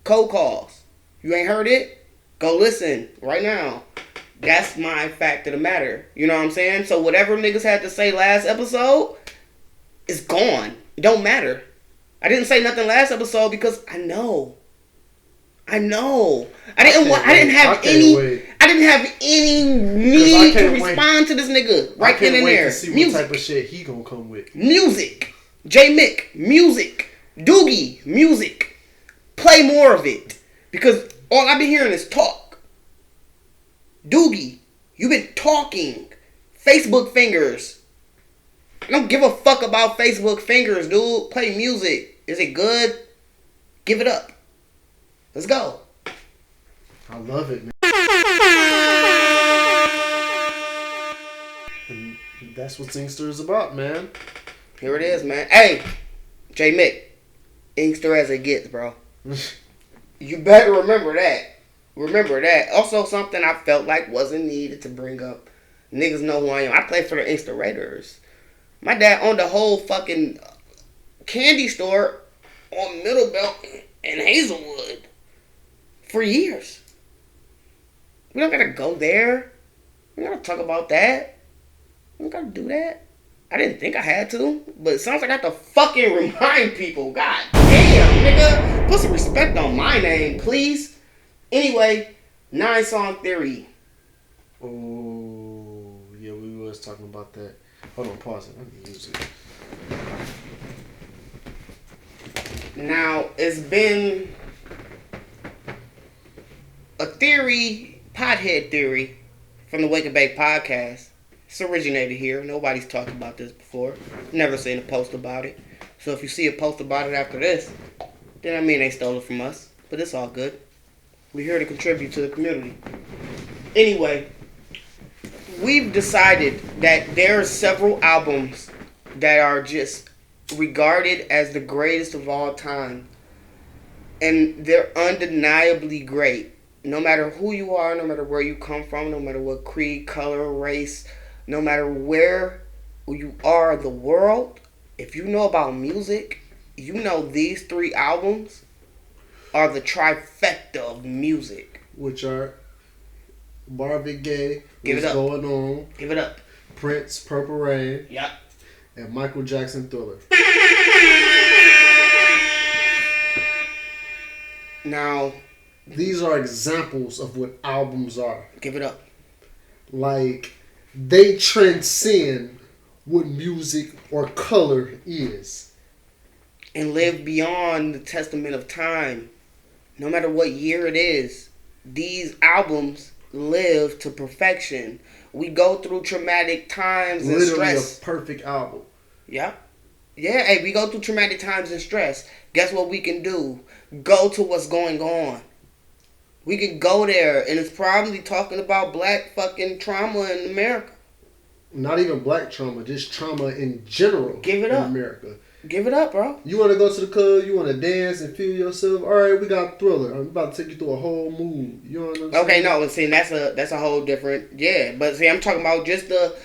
Cold calls. You ain't heard it? Go listen right now. That's my fact of the matter. You know what I'm saying? So whatever niggas had to say last episode is gone. It don't matter. I didn't say nothing last episode because I know. I didn't have any need to respond to this nigga right then and there. To see what type of shit he gonna come with. Music. J Mick. Music. Doogie. Music. Play more of it. Because all I've been hearing is talk. Doogie, you've been talking. Facebook fingers. I don't give a fuck about Facebook fingers, dude. Play music. Is it good? Give it up. Let's go. I love it, man. And that's what Inkster is about, man. Here it is, man. Hey, J Mick. Inkster as it gets, bro. You better remember that. Remember that. Also, something I felt like wasn't needed to bring up. Niggas know who I am. I play for the Inkster Raiders. My dad owned a whole fucking candy store on Middlebelt and Hazelwood for years. We don't gotta go there. We don't gotta talk about that. We don't gotta do that. I didn't think I had to, but it sounds like I have to fucking remind people. God damn, nigga. Put some respect on my name, please. Anyway, 9-song theory. Oh, yeah, we was talking about that. Hold on, pause it. Let me use it. Now, it's been a theory, pothead theory, from the Wake and Bake podcast. It's originated here. Nobody's talked about this before. Never seen a post about it. So if you see a post about it after this, then I mean they stole it from us. But it's all good. We're here to contribute to the community. Anyway, we've decided that there are several albums that are just regarded as the greatest of all time. And they're undeniably great. No matter who you are, no matter where you come from, no matter what creed, color, race, no matter where you are in the world, if you know about music, you know these 3 albums are the trifecta of music. Which are Marvin Gaye, Give It What's Up. Going On, Give It Up. Prince, Purple Rain, Yep. and Michael Jackson, Thriller. Now, These are examples of what albums are. Give It Up. Like, they transcend what music or color is. And live beyond the testament of time. No matter what year it is, these albums live to perfection. We go through traumatic times and Literally stress. a perfect album. Yeah. Yeah, hey, we go through traumatic times and stress. Guess what we can do? Go to what's going on. We can go there, and it's probably talking about black fucking trauma in America. Not even black trauma, just trauma in general. Give it in up. America. Give it up, bro. You want to go to the club, you want to dance and feel yourself. All right, we got Thriller. I'm about to take you through a whole mood. You know what I'm saying? Okay, no, see, that's a whole different, yeah. But see, I'm talking about just the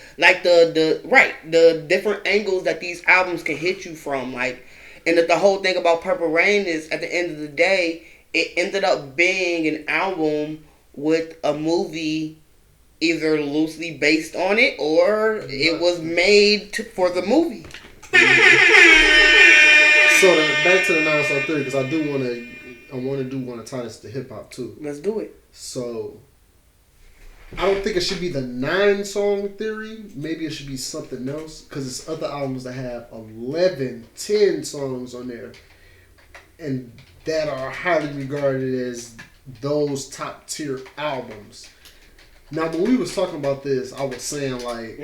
different angles that these albums can hit you from, like, and the whole thing about Purple Rain is, at the end of the day, it ended up being an album with a movie either loosely based on it or it was made for the movie. So back to the 903 because I want to tie this to hip hop too. Let's do it. So I don't think it should be the 9-song theory. Maybe it should be something else because it's other albums that have 11, 10 songs on there, and that are highly regarded as those top tier albums. Now, when we was talking about this, I was saying like,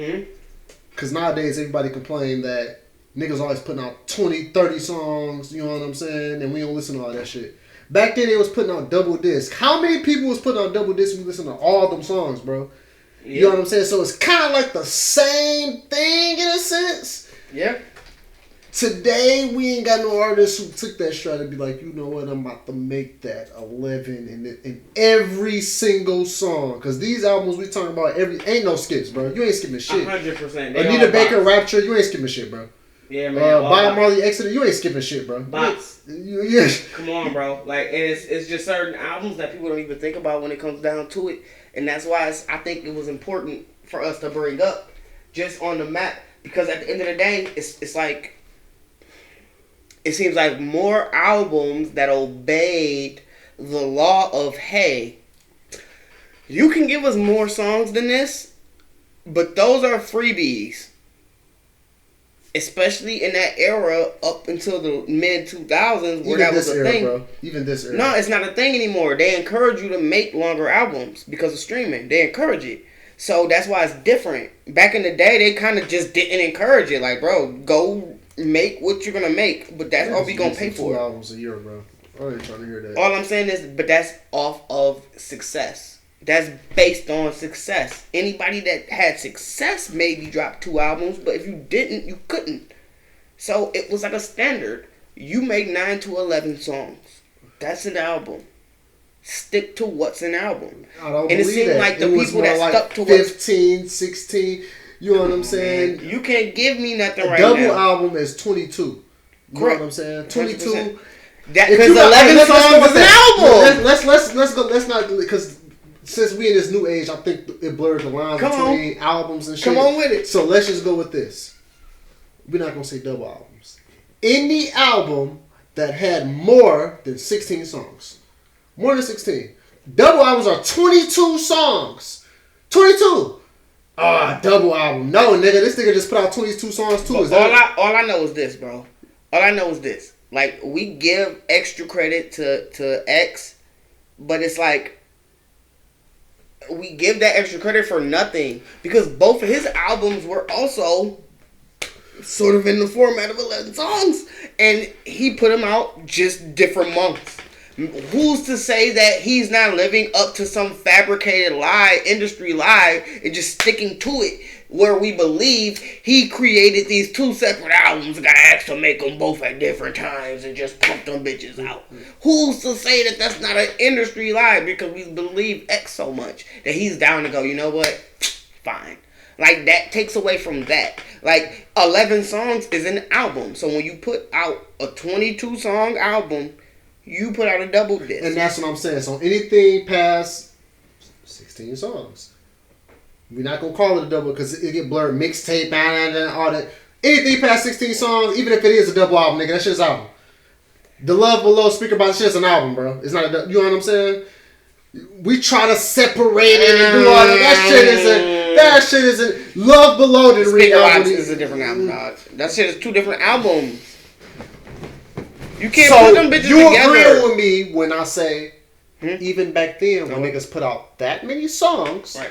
because nowadays everybody complain that niggas always putting out 20, 30 songs, you know what I'm saying, and we don't listen to all that shit. Back then, they was putting out double disc. How many people was putting out double disc and we listen to all them songs, bro? Yeah. You know what I'm saying? So it's kind of like the same thing in a sense. Yeah. Today, we ain't got no artists who took that stride and be like, you know what, I'm about to make that 11 in every single song. Because these albums we talking about, ain't no skips, bro. You ain't skipping shit. 100%. Anita Baker, Rapture, you ain't skipping shit, bro. Yeah, man. Bob Marley, Exeter, you ain't skipping shit, bro. Box. Yeah. Come on, bro. Like, and it's just certain albums that people don't even think about when it comes down to it. And that's why I think it was important for us to bring up just on the map. Because at the end of the day, it's like, it seems like more albums that obeyed the law of, hey, you can give us more songs than this, but those are freebies. Especially in that era up until the mid-2000s where that was a thing. Bro. Even this era. No, it's not a thing anymore. They encourage you to make longer albums because of streaming. They encourage it. So that's why it's different. Back in the day, they kind of just didn't encourage it. Like, bro, go make what you're going to make, but that's all we going to pay for. 2 albums a year, bro. I ain't trying to hear that. All I'm saying is, but that's off of success. That's based on success. Anybody that had success maybe dropped 2 albums, but if you didn't, you couldn't. So it was like a standard. You make 9 to 11 songs. That's an album. Stick to what's an album. I don't and it believe seemed that. like the it people that like stuck to 15, 16. You know what I'm saying? Man, you can't give me nothing right now. A double now. album is 22. You Correct. know what I'm saying? 22. 100%. Because 11 songs is an album. Let's go. Let's not because since we in this new age, I think it blurs the lines between albums and shit. Come on with it. So let's just go with this. We're not gonna say double albums. Any album that had more than 16 songs, more than 16. Double albums are 22 songs. 22. Double album. No, nigga, this nigga just put out 22 songs too. All I know is this, bro. All I know is this. Like, we give extra credit to X, but it's like, we give that extra credit for nothing. Because both of his albums were also sort of in the format of 11 songs. And he put them out just different months. Who's to say that he's not living up to some fabricated lie, industry lie, and just sticking to it, where we believe he created these 2 separate albums, got asked to make them both at different times, and just pump them bitches out? Who's to say that that's not an industry lie, because we believe X so much that he's down to go, you know what? Fine. Like, that takes away from that. Like, 11 songs is an album. So when you put out a 22-song album, you put out a double disc. And that's what I'm saying. So anything past 16 songs, we're not going to call it a double because it get blurred. Mixtape, and all that. Anything past 16 songs, even if it is a double album, nigga, that shit's an album. The Love Below, Speaker By, that shit's an album, bro. It's not a double. You know what I'm saying? We try to separate it and do all that. That shit isn't. Love Below didn't read album. Is a different album, dog. That shit is 2 different albums. You can't put them bitches you together. You agree with me when I say, even back then, when niggas put out that many songs, right,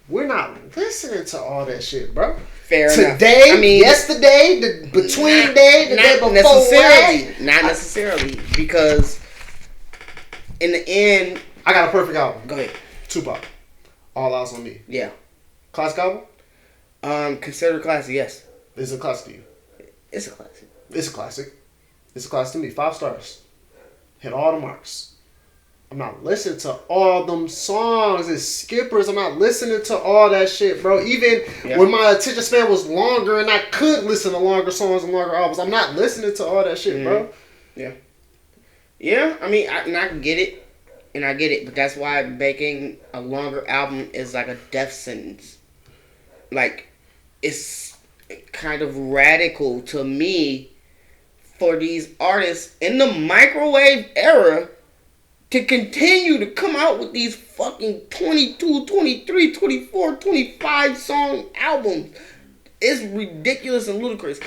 we're not listening to all that shit, bro. Fair enough. Today, I mean, yesterday, the between day, the day before. Not necessarily. Because in the end, I got a perfect album. Go ahead. Tupac. All Eyes on Me. Yeah. Classic album? Considered classic, yes. It's a classic to you. It's a classic. It's a classic. It's a classic to me. 5 stars. Hit all the marks. I'm not listening to all them songs. It's skippers. I'm not listening to all that shit, bro. Even when my attention span was longer and I could listen to longer songs and longer albums, I'm not listening to all that shit, bro. Yeah. Yeah, I mean, I get it. And I get it, but that's why making a longer album is like a death sentence. Like, it's kind of radical to me for these artists in the microwave era to continue to come out with these fucking 22, 23, 24, 25 song albums. It's ridiculous and ludicrous.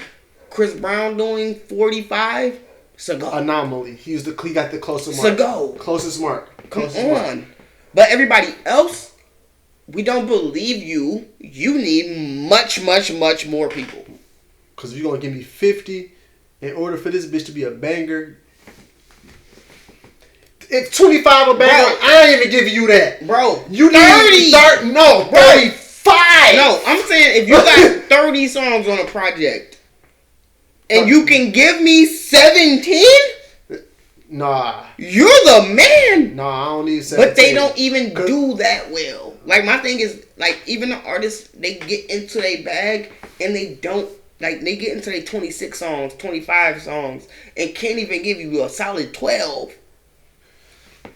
Chris Brown doing 45? It's a go. Anomaly. He got the closest mark. It's a go. Closest mark. Come on. But everybody else, we don't believe you. You need much, much, much more people. Because if you're going to give me 50 in order for this bitch to be a banger, if 25 a banger, bro, I ain't even giving you that. Bro, you 30. No, 35. No, I'm saying if you got 30 songs on a project and you can give me 17? Nah. You're the man. Nah, I don't need 17. But they don't even do that well. Like, my thing is, like, even the artists, they get into their bag and they don't, like, they get into their 26 songs, 25 songs, and can't even give you a solid 12.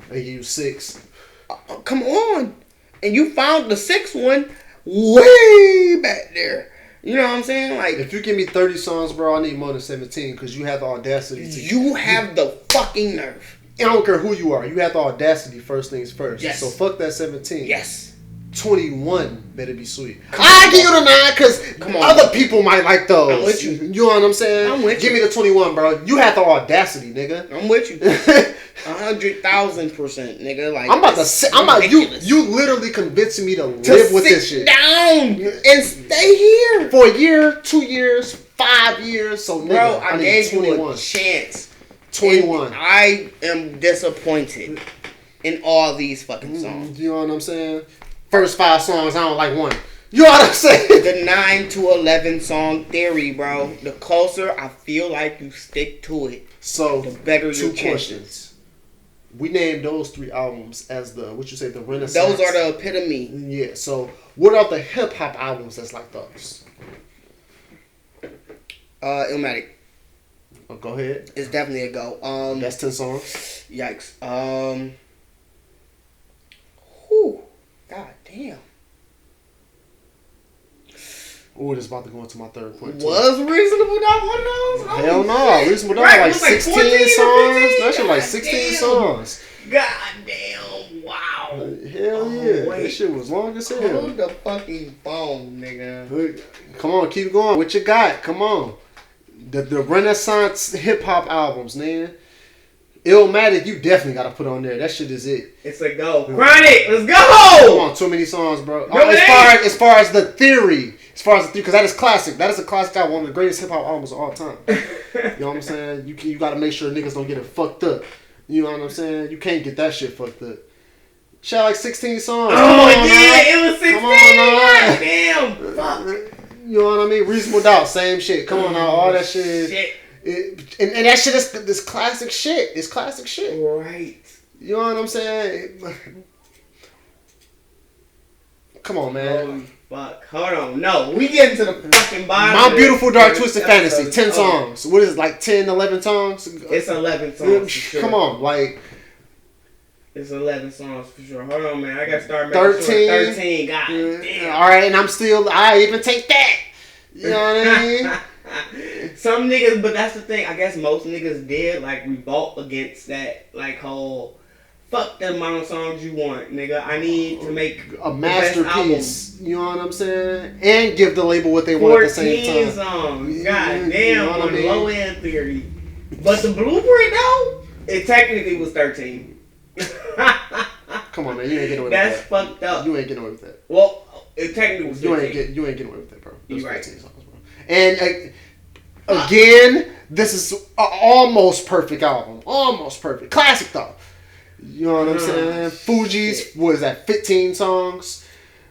They give you 6. Come on. And you found the 6th one way back there. You know what I'm saying? Like, if you give me 30 songs, bro, I need more than 17 because you have the audacity to. You have the fucking nerve. I don't care who you are. You have the audacity, first things first. Yes. So fuck that 17. Yes. 21 better be sweet. I give you the 9 because other people might like those. I'm with you. You know what I'm saying? I'm with you. Give me the 21, bro. You have the audacity, nigga. I'm with you. 100,000%, nigga. Like, I'm about to say, you literally convincing me to live with this shit. Down and stay here for a year, 2 years, 5 years. So, nigga, bro, I gave 21. you a chance. 21. And I am disappointed in all these fucking songs. You know what I'm saying? First 5 songs, I don't like one. You know what I'm saying? The 9 to 11 song theory, bro. The closer I feel like you stick to it, so the better your chances. Questions. We named those 3 albums as the the Renaissance. Those are the epitome. Yeah. So what are the hip hop albums that's like those? Illmatic. Oh, go ahead. It's definitely a go. That's 10 songs. Yikes. Whew. God damn. Ooh, it's about to go into my third point. Was Reasonable Doubt one of those? Hell no. Reasonable Doubt like 16 songs. That shit like 16 songs. God damn. Wow. Hell yeah. That shit was long as hell. Hold the fucking phone, nigga. Come on, keep going. What you got? Come on. The Renaissance hip hop albums, man. Illmatic, you definitely gotta put on there. That shit is it. It's a go. Chronic, let's go. Come on, too many songs, bro. No, as far as the theory, because that is classic. That is a classic album, one of the greatest hip hop albums of all time. You know what I'm saying? You gotta make sure niggas don't get it fucked up. You know what I'm saying? You can't get that shit fucked up. She had like 16 songs. Oh yeah, it was 16. Damn, fuck. You know what I mean? Reasonable Doubt, same shit. Come on now, all that shit. And that shit is this classic shit. It's classic shit. Right. You know what I'm saying? Come on, man. Holy fuck. Hold on. No, we get into the fucking bottom. My Beautiful Dark Twisted Fantasy, 10 songs. What is it, like 10, 11 songs? It's 11 songs for sure. Come on, like... It's 11 songs for sure. Hold on, man. I gotta start making 13. sure. 13. God damn. Alright, and I even take that. You know what I mean? Some niggas, but that's the thing. I guess most niggas did like revolt against that, like whole fuck the amount of songs you want, nigga. I need to make a masterpiece. You know what I'm saying? And give the label what they want at the same time. 14 songs. God damn, you know on the low end theory. But the blueprint though, it technically was 13. Come on, man. You ain't getting away with that. That's fucked up. You ain't getting away with that. Well, it technically was 13. You ain't getting away with that, bro. You right. Songs, bro. And again, this is an almost perfect album. Almost perfect. Classic, though. You know what I'm saying? Fuji's, shit. what is that, 15 songs?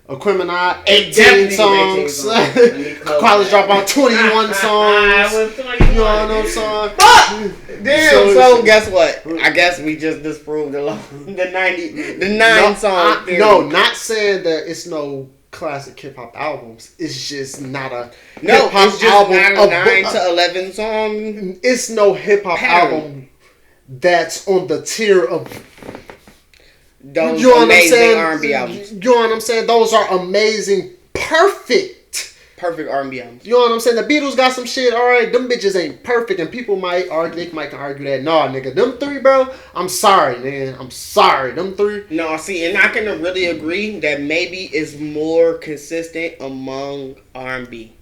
Aquemini, 18 songs. College Dropout, 21 songs. Was 21. You know what I'm saying? Fuck! Damn, so guess what? I guess we just disproved the 9 song theory. No, not saying that it's no classic hip hop albums. It's just not a hip hop album. Not a 9 to 11 song. It's no hip hop album that's on the tier of those amazing R&B albums. You know what I'm saying? Those are amazing, perfect R&B albums. You know what I'm saying? The Beatles got some shit. All right, them bitches ain't perfect, and people might argue. They might argue that. Nah, nigga, them 3, bro. I'm sorry, man. I'm sorry, them 3. No, see, and I can really agree that maybe it's more consistent among R&B.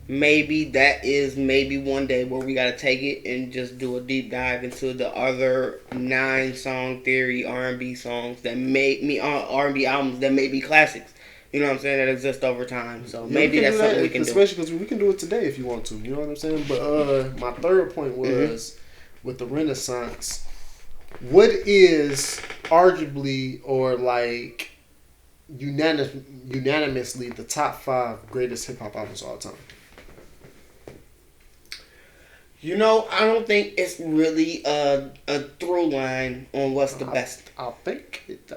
Maybe that is one day where we gotta take it and just do a deep dive into the other 9 song theory R&B songs that R&B albums that may be classics. You know what I'm saying? That exist over time. So maybe that's something we can do. Especially because we can do it today if you want to. You know what I'm saying? But my third point was with the Renaissance. What is arguably or like unanimously the top 5 greatest hip hop albums of all time? You know, I don't think it's really a through line on what's the best. I think it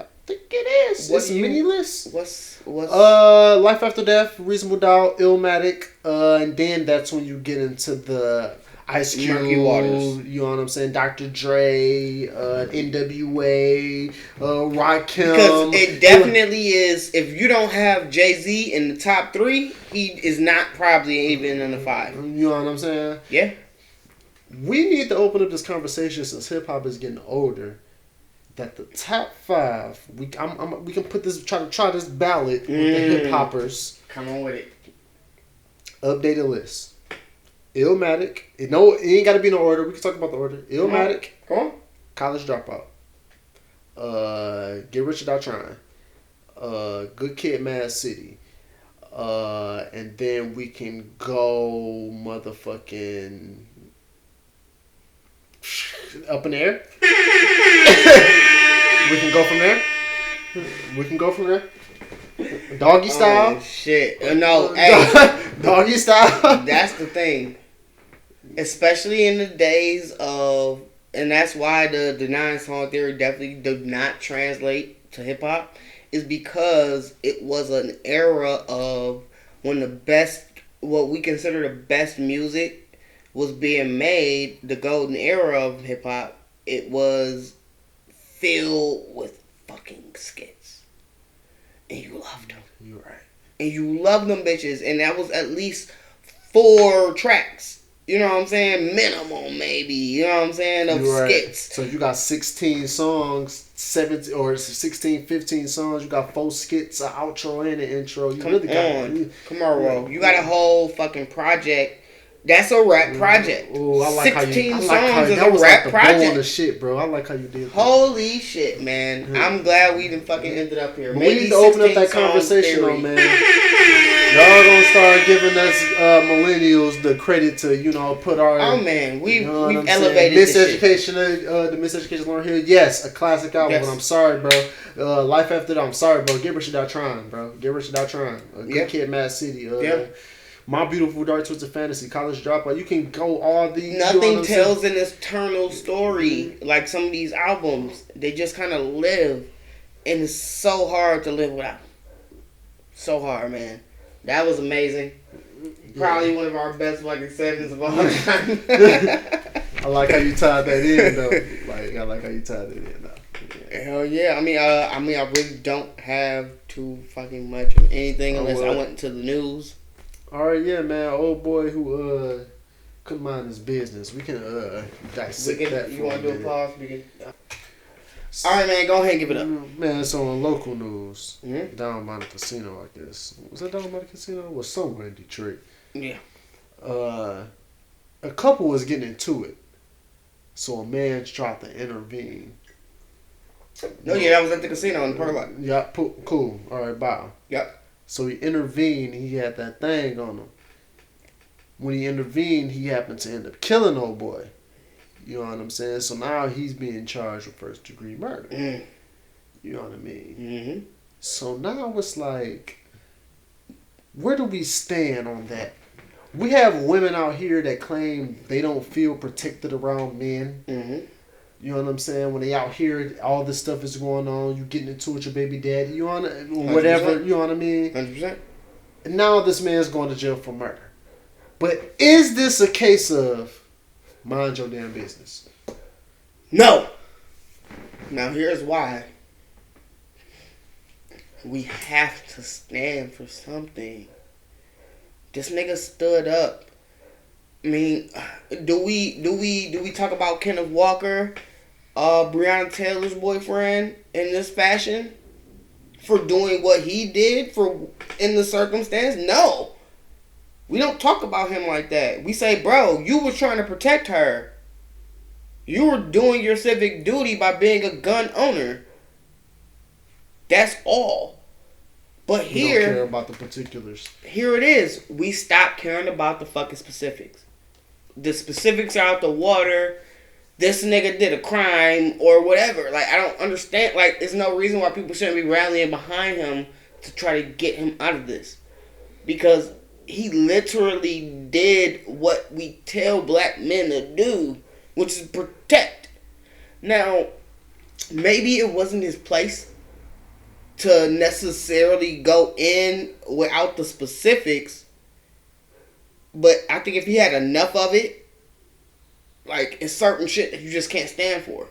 is. It's a mini list. What's Life After Death, Reasonable Doubt, Illmatic, and then that's when you get into the Ice Cube, Murky Waters. You know what I'm saying? Dr. Dre, NWA, Rakim. Because it definitely is. If you don't have Jay-Z in the top 3, he is not probably even in the 5. You know what I'm saying? Yeah. We need to open up this conversation since hip hop is getting older. That the top 5, we can put this try this ballot with the hip hoppers. Come on with it. Updated list. Illmatic. It ain't got to be in order. We can talk about the order. Illmatic. Come on. College Dropout. Get Rich or Die Trying. Good Kid, Mad City. And then we can go motherfucking Up in the Air. We can go from there. Doggy Style. Oh, shit. No, hey. Doggy Style. That's the thing. Especially in the days of, and that's why the 9 song theory definitely did not translate to hip hop, is because it was an era of when the best, what we consider the best music was being made, the golden era of hip hop. It was filled with fucking skits. And you loved them. You're right. And you loved them bitches. And that was at least 4 tracks. You know what I'm saying? Minimum, maybe. You know what I'm saying? Of skits. So you got 16 songs, 17 or 16, 15 songs. You got 4 skits, an outro and an intro. You Come on, bro. You got a whole fucking project That's a rap project. Ooh, I like 16 how you, songs is that a was rap like the project. bone of shit, bro. I like how you did that. Holy shit, man. I'm glad we done fucking ended up here. But we need to open up that 16 conversation, theory. though, man. Y'all gonna start giving us millennials the credit to, put our... Oh, man. We've what I'm elevated this shit. Miseducation, the Miseducation Learn Here. Yes, a classic album, Yes. but I'm sorry, bro. Life After That, I'm sorry, bro. Get Rich or Die Trying, bro. Get Rich or Die Trying. Good Kid, Mad City. My Beautiful Dark Twisted Fantasy, College Dropout. You can go all these. Nothing tells an eternal story like some of these albums. They just kind of live, and it's so hard to live without. So hard, man. That was amazing. Probably one of our best fucking sevens of all time. I like how you tied that in, though. I like how you tied it in, though. Hell yeah. I mean, I really don't have too fucking much of anything unless I went into the news. All right, yeah, man. Old boy who couldn't mind his business. We can dissect that. You want to do a pause? All right, man. Go ahead and give it up. Man, it's on local news. Mm-hmm. Down by the casino, I guess. Was that down by the casino? It was somewhere in Detroit. Yeah. A couple was getting into it, so a man tried to intervene. No, yeah, that was at the casino in the parking lot. Yeah, cool. All right, bye. Yep. So he intervened. He had that thing on him. When he intervened, he happened to end up killing old boy. You know what I'm saying? So now he's being charged with first degree murder. Mm. You know what I mean? Mm-hmm. So now it's like, where do we stand on that? We have women out here that claim they don't feel protected around men. Mm-hmm. You know what I'm saying? When they out here, all this stuff is going on. You getting into it with your baby daddy. You on whatever. 100%. You know what I mean? 100%. And now this man's going to jail for murder. But is this a case of mind your damn business? No. Now here's why. We have to stand for something. This nigga stood up. I mean, do we talk about Kenneth Walker, Breonna Taylor's boyfriend, in this fashion for doing what he did in the circumstance? No. We don't talk about him like that. We say, bro, you were trying to protect her. You were doing your civic duty by being a gun owner. That's all. But We here, don't care about the particulars. Here it is. We stopped caring about the fucking specifics. The specifics are out the water. This nigga did a crime or whatever. Like, I don't understand. Like, there's no reason why people shouldn't be rallying behind him to try to get him out of this. Because he literally did what we tell black men to do, which is protect. Now, maybe it wasn't his place to necessarily go in without the specifics, but I think if he had enough of it, like, it's certain shit that you just can't stand for.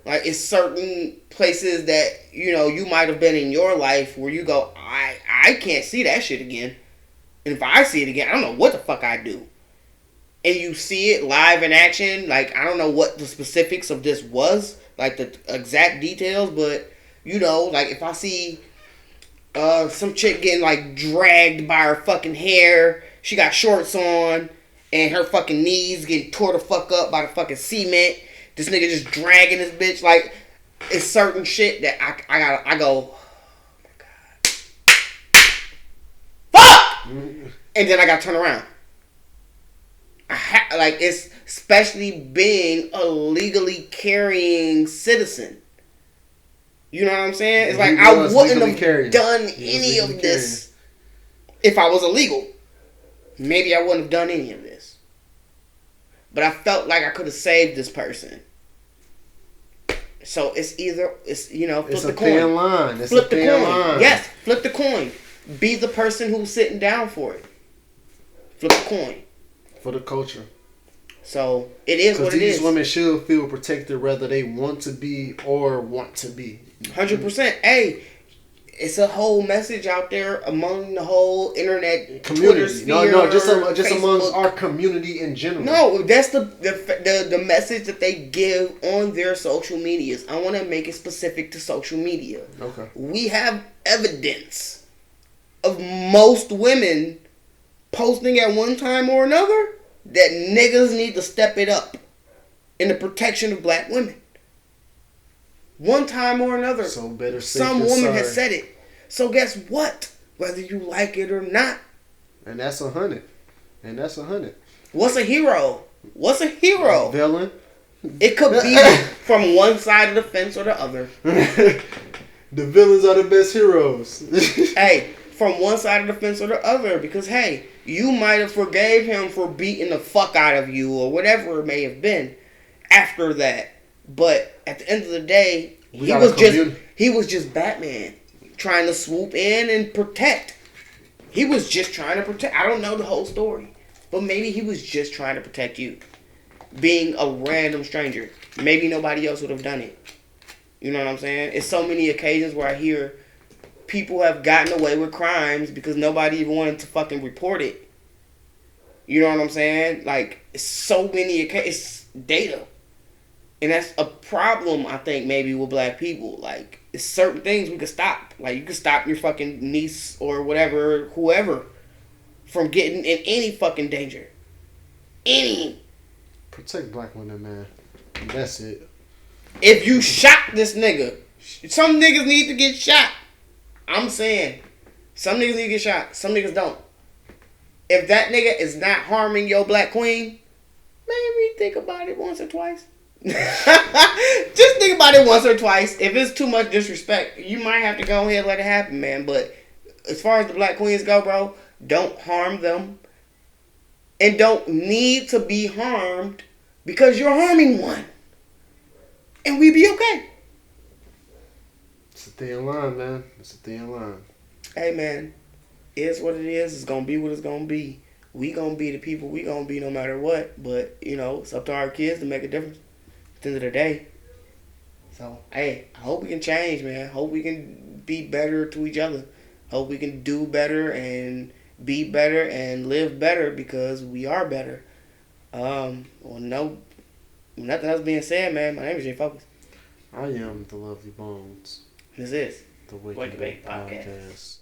Like, it's certain places that, you might have been in your life where you go, I can't see that shit again. And if I see it again, I don't know what the fuck I do. And you see it live in action. Like, I don't know what the specifics of this was, like the exact details, but, like if I see some chick getting, like, dragged by her fucking hair, she got shorts on, and her fucking knees getting tore the fuck up by the fucking cement, this nigga just dragging this bitch, like, it's certain shit that I go, oh my God. Fuck! And then I gotta turn around. It's especially being a legally carrying citizen. You know what I'm saying? It's like, I wouldn't have done any of this if I was illegal. Maybe I wouldn't have done any of this. But I felt like I could have saved this person. So it's either, flip It's the a coin. thin line. It's Flip a the thin coin. line. Yes, flip the coin. Be the person who's sitting down for it. Flip the coin. For the culture. So it is what it is. Because these women should feel protected whether they want to be or want to be. 100%. Hey, it's a whole message out there among the whole internet Community. No, just Facebook. amongst our community in general. No, that's the message that they give on their social medias. I want to make it specific to social media. Okay. We have evidence of most women posting at one time or another that niggas need to step it up in the protection of black women. One time or another, So better safe some than woman sorry. has said it. So guess what? Whether you like it or not, And that's 100. And that's 100. what's a hero? What's a hero? Villain. It could be from one side of the fence or the other. The villains are the best heroes. Hey, from one side of the fence or the other, because hey, you might have forgave him for beating the fuck out of you or whatever it may have been after that. But at the end of the day, he was just Batman trying to swoop in and protect. He was just trying to protect. I don't know the whole story, but maybe he was just trying to protect you. Being a random stranger. Maybe nobody else would have done it. You know what I'm saying? It's so many occasions where I hear people have gotten away with crimes because nobody even wanted to fucking report it. You know what I'm saying? Like, it's so many occasions. It's data. And that's a problem, I think, maybe with black people. Like, it's certain things we could stop. Like, you could stop your fucking niece or whatever, whoever, from getting in any fucking danger. Any. Protect black women, man. That's it. If you shot this nigga, some niggas need to get shot. I'm saying, some niggas need to get shot. Some niggas don't. If that nigga is not harming your black queen, maybe think about it once or twice. Just think about it once or twice. If it's too much disrespect, you might have to go ahead and let it happen, man. But as far as the black queens go, bro, don't harm them. And don't need to be harmed because you're harming one. And we be okay. It's a thin line, man. It's a thin line. Hey, man. It's what it is. It's going to be what it's going to be. We going to be the people we going to be no matter what. But, you know, it's up to our kids to make a difference at the end of the day. So, hey, I hope we can change, man. Hope we can be better to each other. Hope we can do better and be better and live better because we are better. Well, no, nothing else being said, man. My name is J Focuz. I am the Lovely Bones. This is The Wake and Bake Podcast.